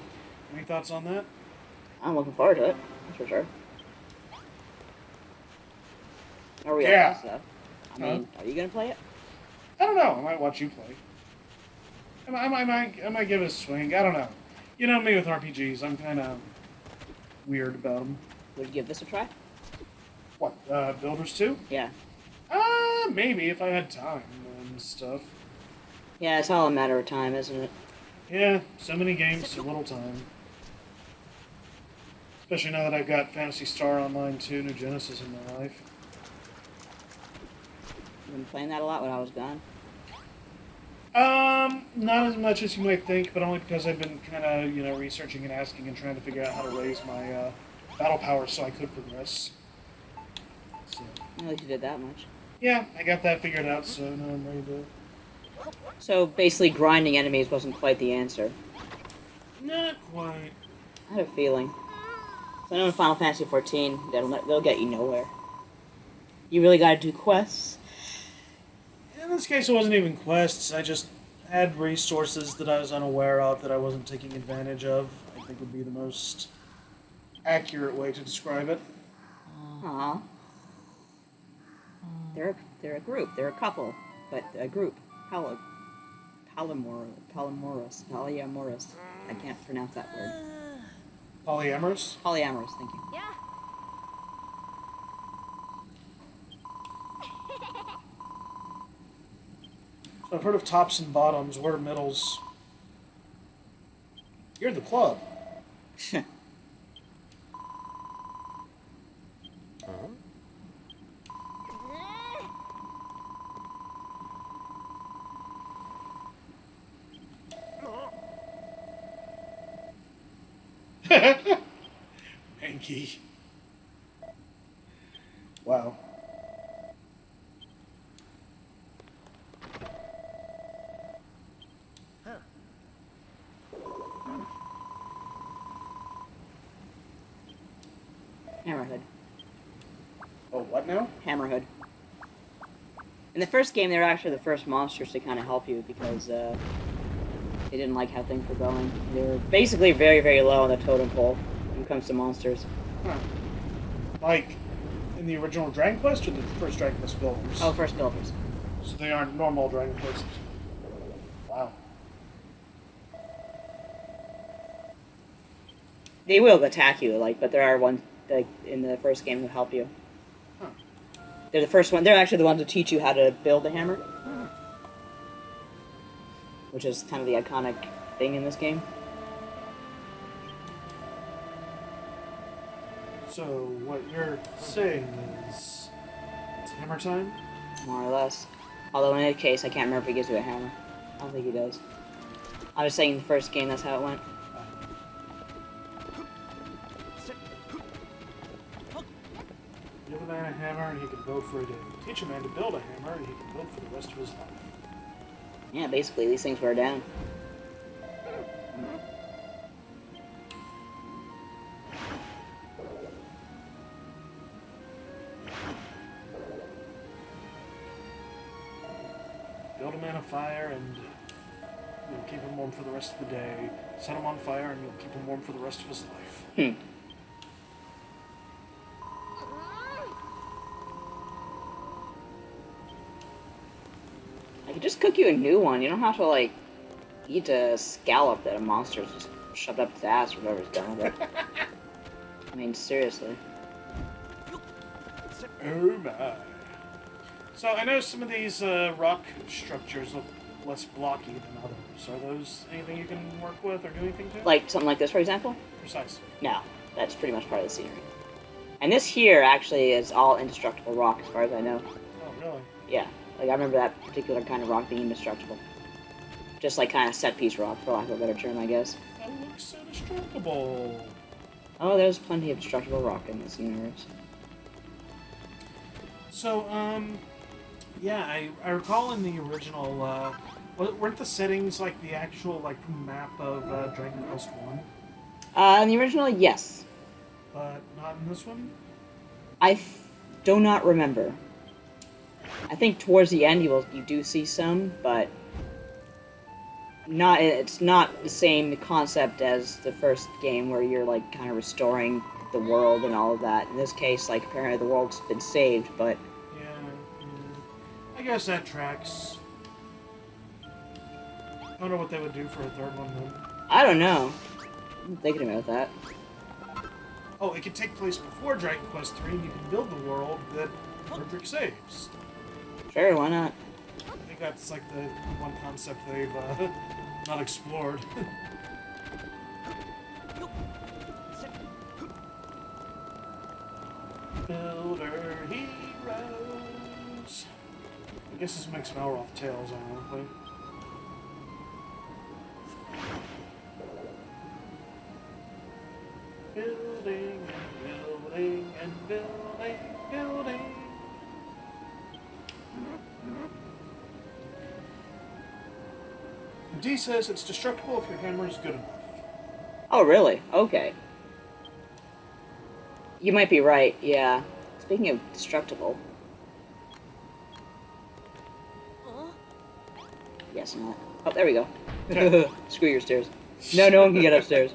Any thoughts on that? I'm looking forward to it, that's for sure. Are we Yeah. stuff? I mean, are you gonna play it? I don't know. I might watch you play. I might give it a swing. I don't know. You know me with RPGs. I'm kind of weird about them. Would you give this a try? What, Builders 2? Yeah. Maybe if I had time and stuff. Yeah, it's all a matter of time, isn't it? Yeah, so many games, so little time. Especially now that I've got Phantasy Star Online 2, New Genesis in my life. You've been playing that a lot when I was gone? Not as much as you might think, but only because I've been kind of, researching and asking and trying to figure out how to raise my, battle power so I could progress. So. At least you did that much. Yeah, I got that figured out, so now I'm ready to... So, basically grinding enemies wasn't quite the answer. Not quite. I had a feeling. So I know in Final Fantasy XIV, they'll get you nowhere. You really gotta do quests. In this case, it wasn't even quests. I just had resources that I was unaware of that I wasn't taking advantage of. I think would be the most accurate way to describe it. Aww. They're a group. They're a couple, but a group. Polyamorous. I can't pronounce that word. Polyamorous? Polyamorous, thank you. Yeah. So I've heard of tops and bottoms. What are middles? You're the club. Manky. Wow. Hammerhead. Oh, what now? Hammerhead. In the first game, they were actually the first monsters to kind of help you because They didn't like how things were going. They were basically very, very low on the totem pole when it comes to monsters. Huh. Like in the original Dragon Quest or the first Dragon Quest builders? Oh, first builders. So they aren't normal Dragon Quest. Wow. They will attack you, like, but there are ones like in the first game who help you. Huh. They're the first one. They're actually the ones who teach you how to build a hammer, which is kind of the iconic thing in this game. So what you're saying is it's hammer time? More or less. Although in this case, I can't remember if he gives you a hammer. I don't think he does. I was saying in the first game, that's how it went. Give a man a hammer and he can build for a day. Teach a man to build a hammer and he can build for the rest of his life. Yeah, basically, these things wear down. Build a man a fire and you'll keep him warm for the rest of the day. Set him on fire and you'll keep him warm for the rest of his life. I could just cook you a new one. You don't have to, like, eat a scallop that a monster's just shoved up his ass or whatever he's done with it. I mean, seriously. Oh my. So I know some of these rock structures look less blocky than others. Are those anything you can work with or do anything to? Like, something like this, for example? Precisely. No, that's pretty much part of the scenery. And this here, actually, is all indestructible rock, as far as I know. Oh, really? Yeah. Like, I remember that particular kind of rock being indestructible. Just like kind of set-piece rock, for lack of a better term, I guess. That looks indestructible. Oh, there's plenty of destructible rock in this universe. So, yeah, I recall in the original, weren't the settings like the actual, like, map of Dragon Quest 1? In the original, yes. But not in this one? I do not remember. I think towards the end you do see some, but it's not the same concept as the first game where you're like kind of restoring the world and all of that. In this case, like apparently the world's been saved, but Yeah. I guess that tracks. I don't know what they would do for a third one then. I don't know. I'm thinking about that. Oh, it could take place before Dragon Quest 3 and you can build the world that Frederick saves. Sure, why not? I think that's like the one concept they've not explored. Builder heroes. I guess this makes Malroth Tales, ironically. Building and building and building, building. D says it's destructible if your hammer is good enough. Oh, really? Okay. You might be right, yeah. Speaking of destructible. Yes, not. Oh, there we go. Screw your stairs. No, no one can get upstairs.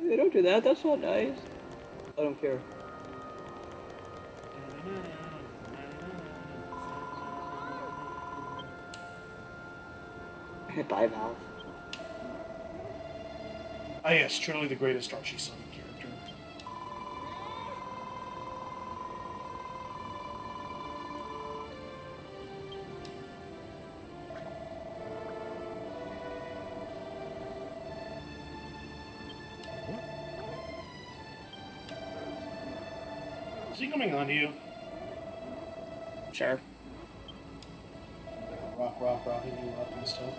Hey, don't do that, that's not nice. I don't care. Bye, Valve. Ah, yes, truly the greatest Archie Son character. Is he coming on to you? Sure. Rocking you up and stuff.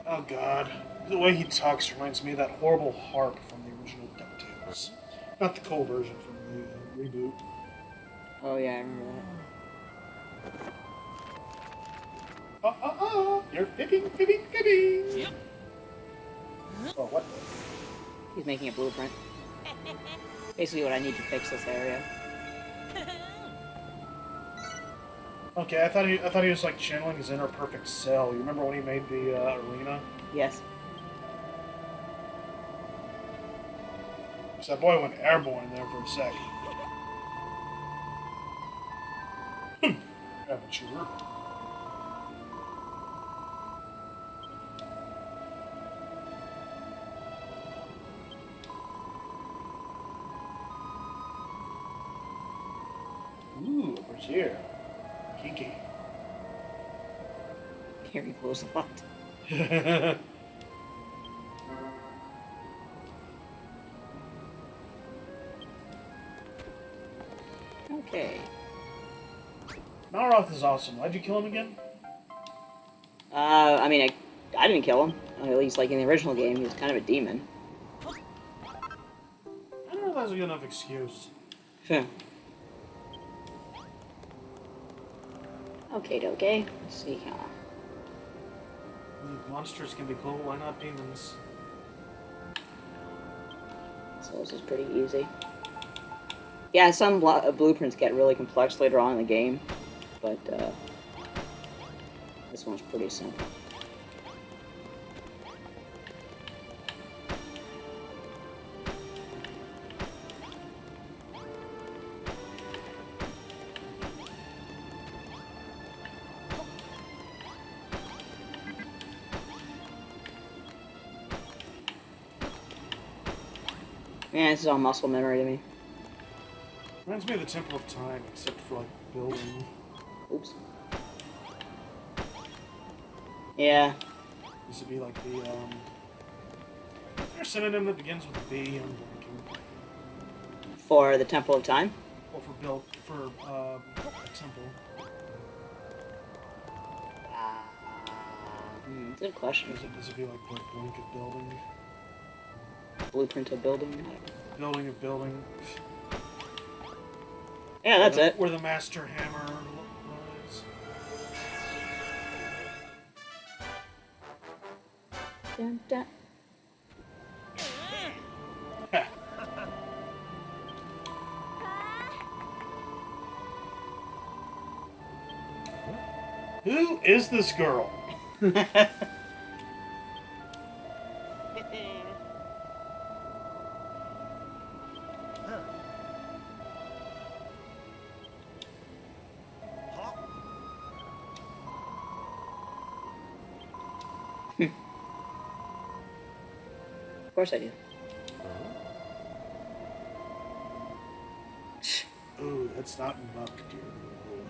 Oh god. The way he talks reminds me of that horrible harp from the original DuckTales. Not the cool version from the reboot. Oh, yeah, I remember that. You're fibbing. Yep. Oh, what? He's making a blueprint. Basically what I need to fix this area. Okay, I thought he was like channeling his inner perfect cell. You remember when he made the arena? Yes. So that boy went airborne there for a sec. Amateur. Ooh, what's here? Kinky. Carry blows a lot. Okay. Malroth is awesome. Why'd you kill him again? I mean, I didn't kill him. At least, like, in the original game, he was kind of a demon. I don't know if that's a good enough excuse. Okay. Let's see here. Monsters can be cool, why not demons? So this is pretty easy. Yeah, some blueprints get really complex later on in the game, but this one's pretty simple. Man, this is all muscle memory to me. Reminds me of the Temple of Time, except for like building. Oops. Yeah. This would be like the is there a synonym that begins with a B? I'm blanking. For the Temple of Time? Well, for a temple. Good question. This would be like the blink of building. Blueprint of building? Building of building. Yeah, that's it. Where the master hammer lies. Dun, dun. Who is this girl? Of course I do. Ooh, that's not muck, dear girl.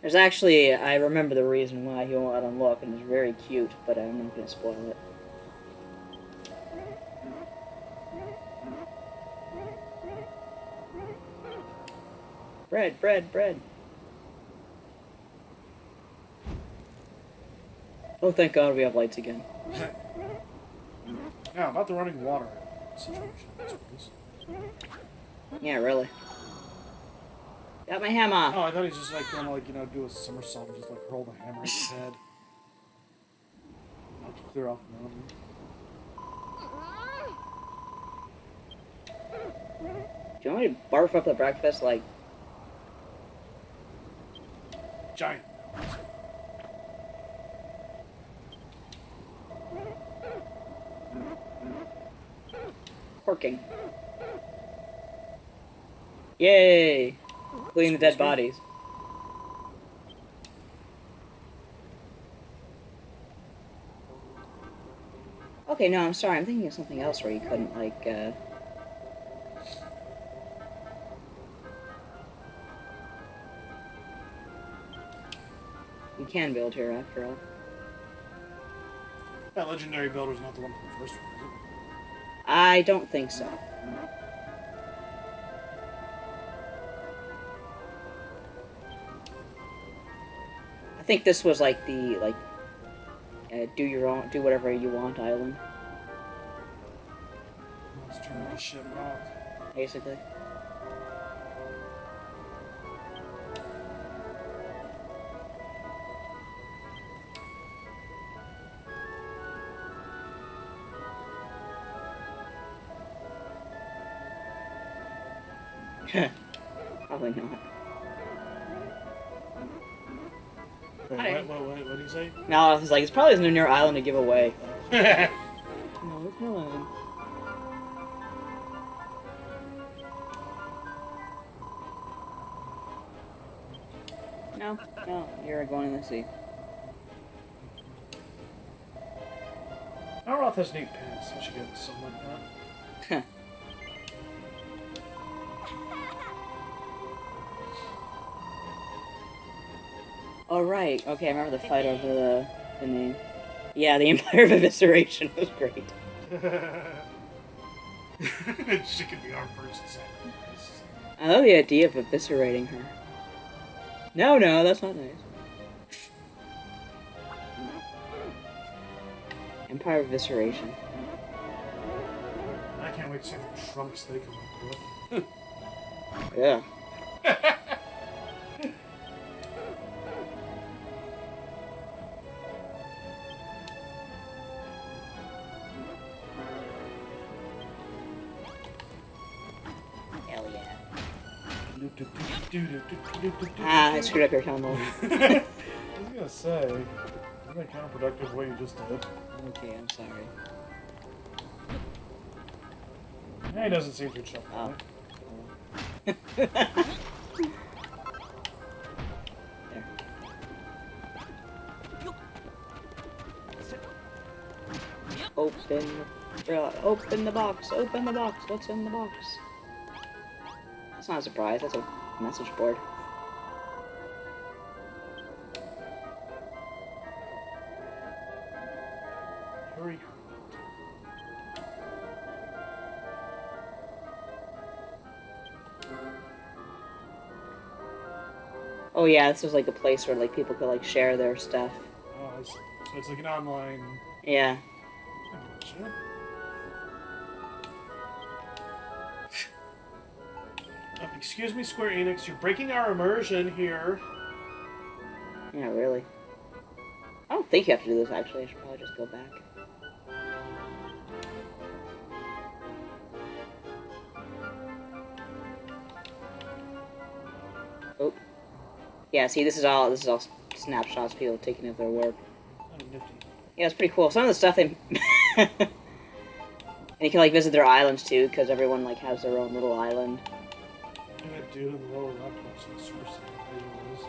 There's actually, I remember the reason why he won't let him look, and it's very cute, but I'm not going to spoil it. Bread. Oh, thank God we have lights again. Now, about the running water situation, I suppose. Yeah, really. Got my hammer. Oh, I thought he's just like gonna do a somersault and just like hurl the hammer at his head. I'll clear off the mountain. Do you want me to barf up the breakfast like... Giant. Corking. Yay! Clean the dead bodies. Okay, no, I'm sorry. I'm thinking of something else where you couldn't, like, You can build here, after all. That legendary builder's not the one from the first one, is it? I don't think so. I think this was like the do whatever you want island, Let's turn this shit off. basically. Probably not. Wait, Hi. what did he say? No, I was like, it's probably isn't near island to give away. Oh. No, it's not. No, no, you're going in the sea. Our Roth has neat pants. I should get something like that. Oh, right. Okay, I remember the fight over the name. Yeah, the Empire of Evisceration was great. She could be our first sacrifice. I love the idea of eviscerating her. No, that's not nice. Empire of Evisceration. I can't wait to see the trunks they come up with. Yeah. Hell yeah. Ah, I screwed up your combo. I was gonna say, isn't that counterproductive what you just did? Okay, I'm sorry. Yeah, he doesn't seem too chuffed. Oh. There. Open the box, open the box, what's in the box? That's not a surprise, that's a message board. Hurry. Oh yeah, this was like a place where like people could like share their stuff. Oh, I see. So it's like an online. Yeah. Gotcha. Excuse me, Square Enix, you're breaking our immersion here. Yeah, really. I don't think you have to do this actually, I should probably just go back. Oh. Yeah, see, this is all snapshots of people taking of their work. Oh, nifty. Yeah, it's pretty cool. Some of the stuff they... And you can, like, visit their islands, too, because everyone, like, has their own little island. And that dude in the lower left looks like Super Saiyan visuals.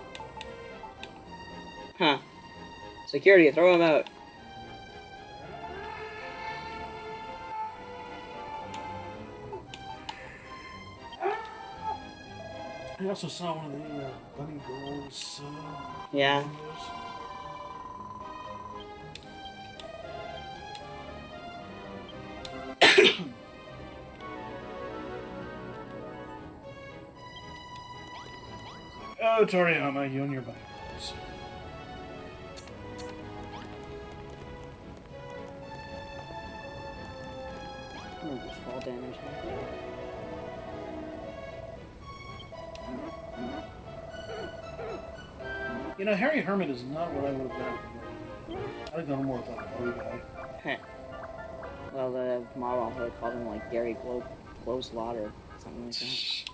Huh. Security, throw him out. I also saw one of the bunny girls. Yeah. Videos. Oh, Toriyama, you and your bunny girls. Just fall damage. You know, Harry Hermit is not what I would have done. I would have gone more with like a blue guy. Well, the model also called him, like, Gary Glowslot or something like that.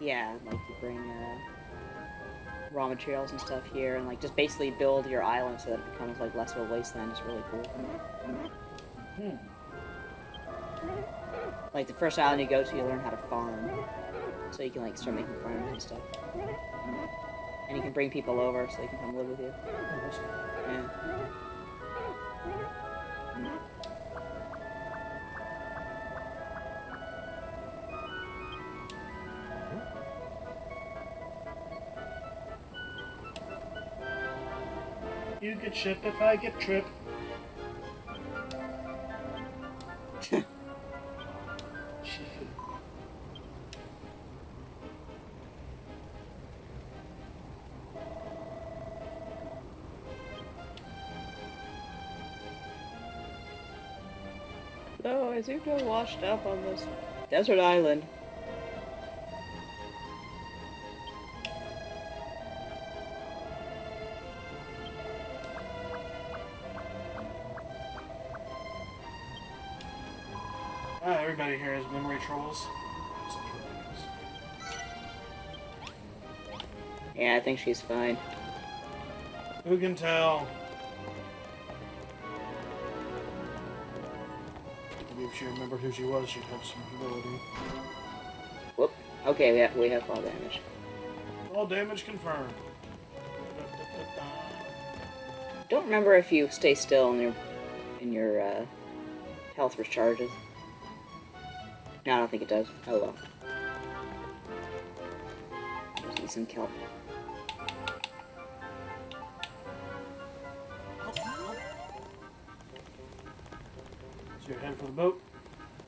Yeah, like you bring raw materials and stuff here, and like just basically build your island so that it becomes like less of a wasteland. It's really cool. Like the first island you go to, you learn how to farm, so you can like start making farms and stuff. And you can bring people over so they can come live with you. Yeah. You get ship if I get trip. Oh, I seem to have washed up on this desert island. Everybody here has memory troubles. Yeah, I think she's fine. Who can tell? Maybe if she remembered who she was, she'd have some humility. Whoop. Okay, we have fall damage. All damage confirmed. Don't remember if you stay still in your health recharges. No, I don't think it does. Oh well. Just need some kelp. So you're heading for the boat?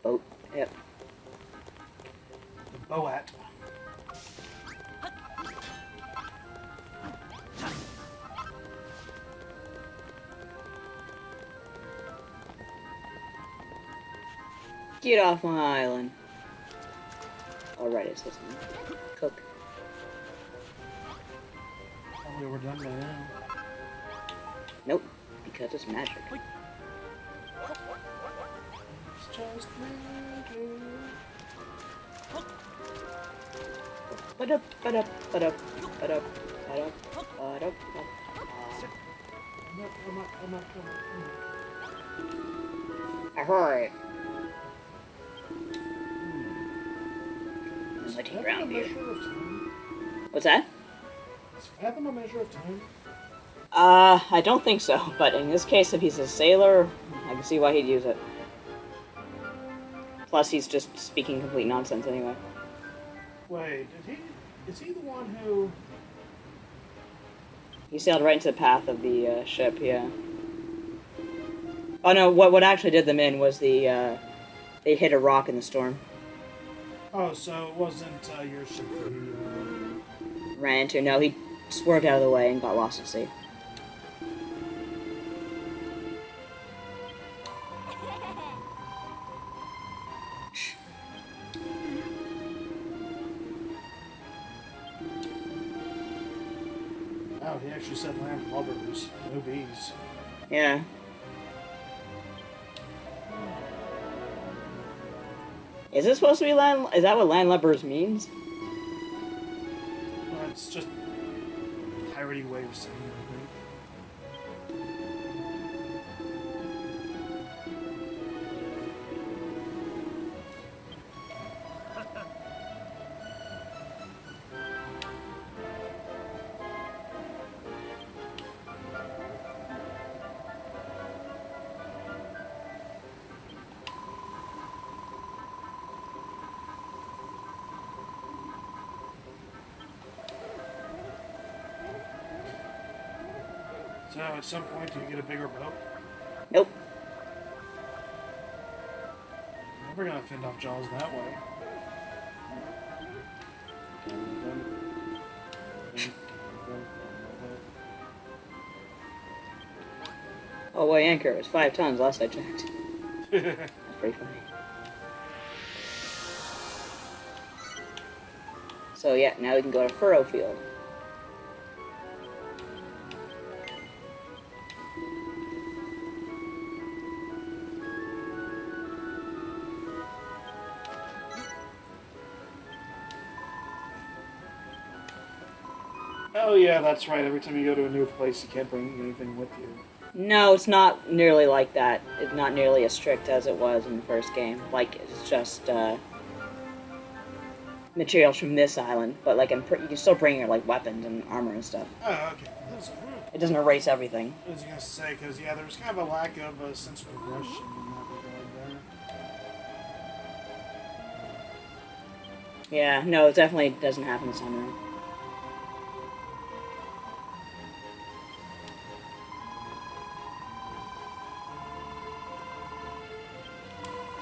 Boat. Yep. The boat. Get off my island. Alright, it's this one. Cook. Probably we're done by now. Nope, because it's magic. It's just magic. Ba-dup, ba-dup, ba-dup, ba-dup, ba-dup, ba-dup, ba-dup. I'm not coming. I heard. Is Letting fathom ground a beer. measure of time? What's that? Is fathom a measure of time? I don't think so, but in this case, if he's a sailor, I can see why he'd use it. Plus, he's just speaking complete nonsense anyway. Wait, is he the one who... He sailed right into the path of the ship, yeah. Oh no, what actually did them in was they hit a rock in the storm. Oh, so it wasn't your ship that he... Ran into, no, he swerved out of the way and got lost at sea. Oh, he actually said land lubbers, no bees. Yeah. Is this supposed to be land? Is that what landlubbers means? Well, it's just a piratey way of saying it, I think. So at some point, do you get a bigger boat? Nope. Never gonna fend off Jaws that way. Oh, boy, anchor. It was 5 tons last I checked. That's pretty funny. So yeah, now we can go to Furrow Field. Oh yeah, that's right. Every time you go to a new place, you can't bring anything with you. No, it's not nearly like that. It's not nearly as strict as it was in the first game. Like, it's just, materials from this island, but like, you can still bring your, like, weapons and armor and stuff. Oh, okay. It doesn't erase everything. I was gonna say, because yeah, there was kind of a lack of a sense of progression in that regard there. Yeah, no, it definitely doesn't happen this time around.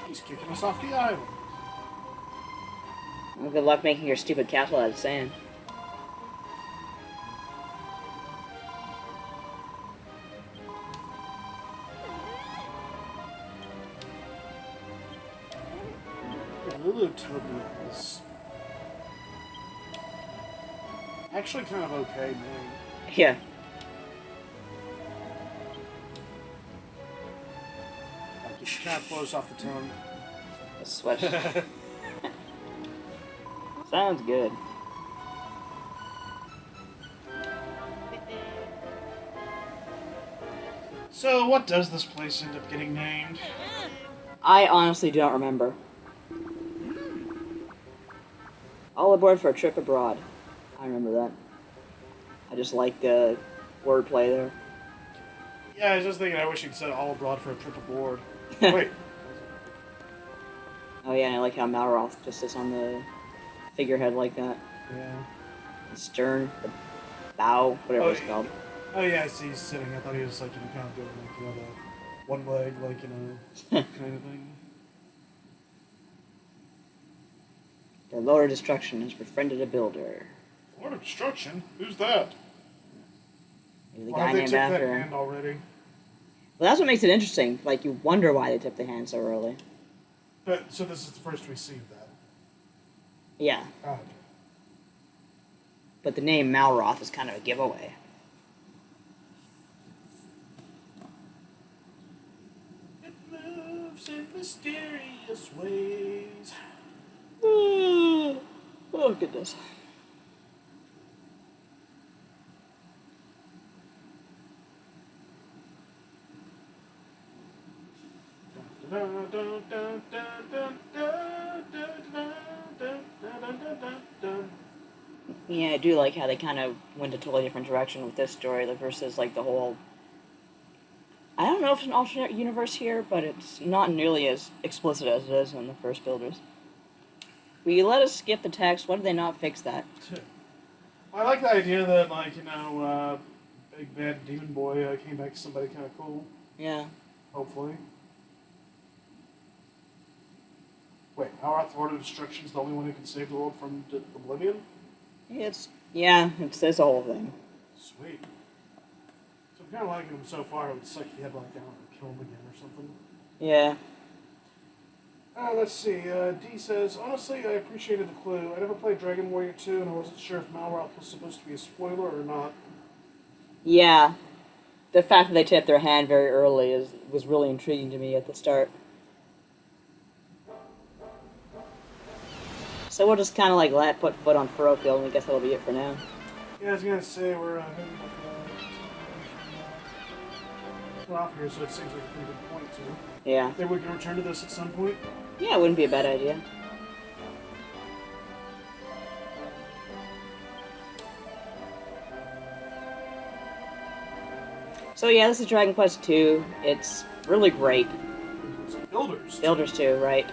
He's kicking us off the island. Well, good luck making your stupid castle out of sand. Lulutopia is actually kind of okay name. Yeah. Like it kind of flows off the tongue. A sweat. Sounds good. So, what does this place end up getting named? I honestly don't remember. All aboard for a trip abroad. I remember that. I just like the wordplay there. Yeah, I was just thinking I wish he'd said all abroad for a trip aboard. Wait. Oh yeah, and I like how Malroth just sits on the figurehead like that. Yeah. The stern, the bow, whatever it's called. Oh yeah, I see he's sitting. I thought he was like, kind of doing like, the one leg, like, kind of thing. The Lord of Destruction has befriended a builder. Lord of Destruction? Who's that? Maybe the Why guy have they named tipped after that him. hand already? Well, that's what makes it interesting. Like, you wonder why they tipped the hand so early. But, so this is the first we see of that. Yeah, Oh, okay. but the name Malroth is kind of a giveaway. It moves in mysterious ways. Oh, goodness. Yeah, I do like how they kind of went a totally different direction with this story versus, like, the whole... I don't know if it's an alternate universe here, but it's not nearly as explicit as it is in the first Builders. Will you let us skip the text? Why did they not fix that? I like the idea that, like, Big Bad Demon Boy came back to somebody kind of cool. Yeah. Hopefully. Wait, Malroth, Lord of Destruction, is the only one who can save the world from oblivion? It's the whole thing. Sweet. So I'm kind of liking him so far. It would suck if he had, like, I don't know, kill him again or something. Yeah. Let's see. D says, honestly, I appreciated the clue. I never played Dragon Warrior 2, and I wasn't sure if Malroth was supposed to be a spoiler or not. Yeah. The fact that they tipped their hand very early was really intriguing to me at the start. So we'll just kind of like put foot on furrow field, and I guess that'll be it for now. Yeah, I was gonna say we're heading off here, so it seems like a pretty good point too. Yeah. Maybe we can return to this at some point. Yeah, it wouldn't be a bad idea. So yeah, this is Dragon Quest 2. It's really great. It's Builders. Builders 2, right?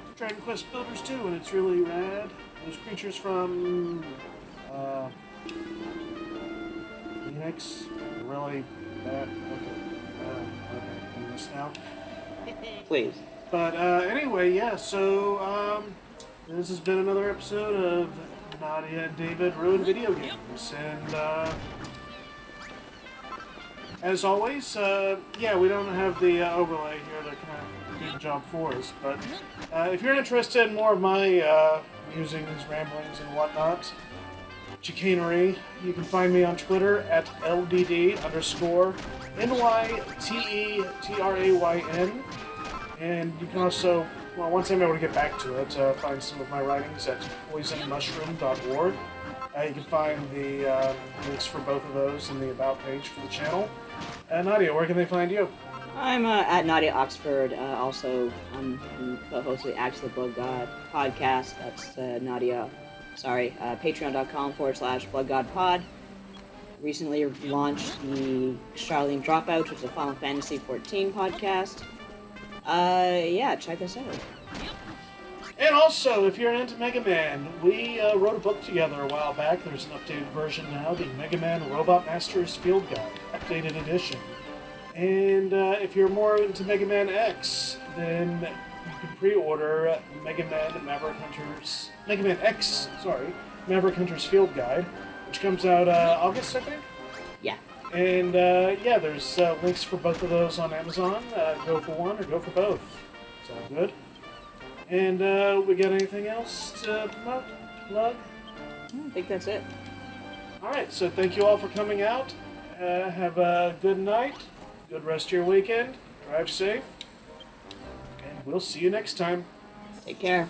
It's Dragon Quest Builders 2, and it's really rad. Those creatures from Phoenix are really bad. Okay, do this now. Please. But anyway, yeah. So this has been another episode of Nadia and David Ruin Video Games, and as always, yeah, we don't have the overlay here to kind of do the job for us. But if you're interested in more of my musings, ramblings, and whatnot, chicanery, you can find me on Twitter at LDD_NYTETRAYN. And you can also, well, once I'm able to get back to it, find some of my writings at poisonmushroom.org. You can find the links for both of those in the About page for the channel. Nadia, where can they find you? I'm at Nadia Oxford. Also, I'm the co-host of the Axe of the Blood God podcast. That's patreon.com/bloodgodpod. Recently launched the Charlene Dropout, which is a Final Fantasy XIV podcast. Yeah, check us out. And also, if you're into Mega Man, we wrote a book together a while back. There's an updated version now, the Mega Man Robot Masters Field Guide, updated edition. And if you're more into Mega Man X, then you can pre-order Mega Man X Maverick Hunter's Field Guide, which comes out August, I think? Yeah. And yeah, there's links for both of those on Amazon. Go for one or go for both. It's all good. And we got anything else to promote? Plug? I think that's it. All right, so thank you all for coming out. Have a good night, good rest of your weekend. Drive safe, and we'll see you next time. Take care.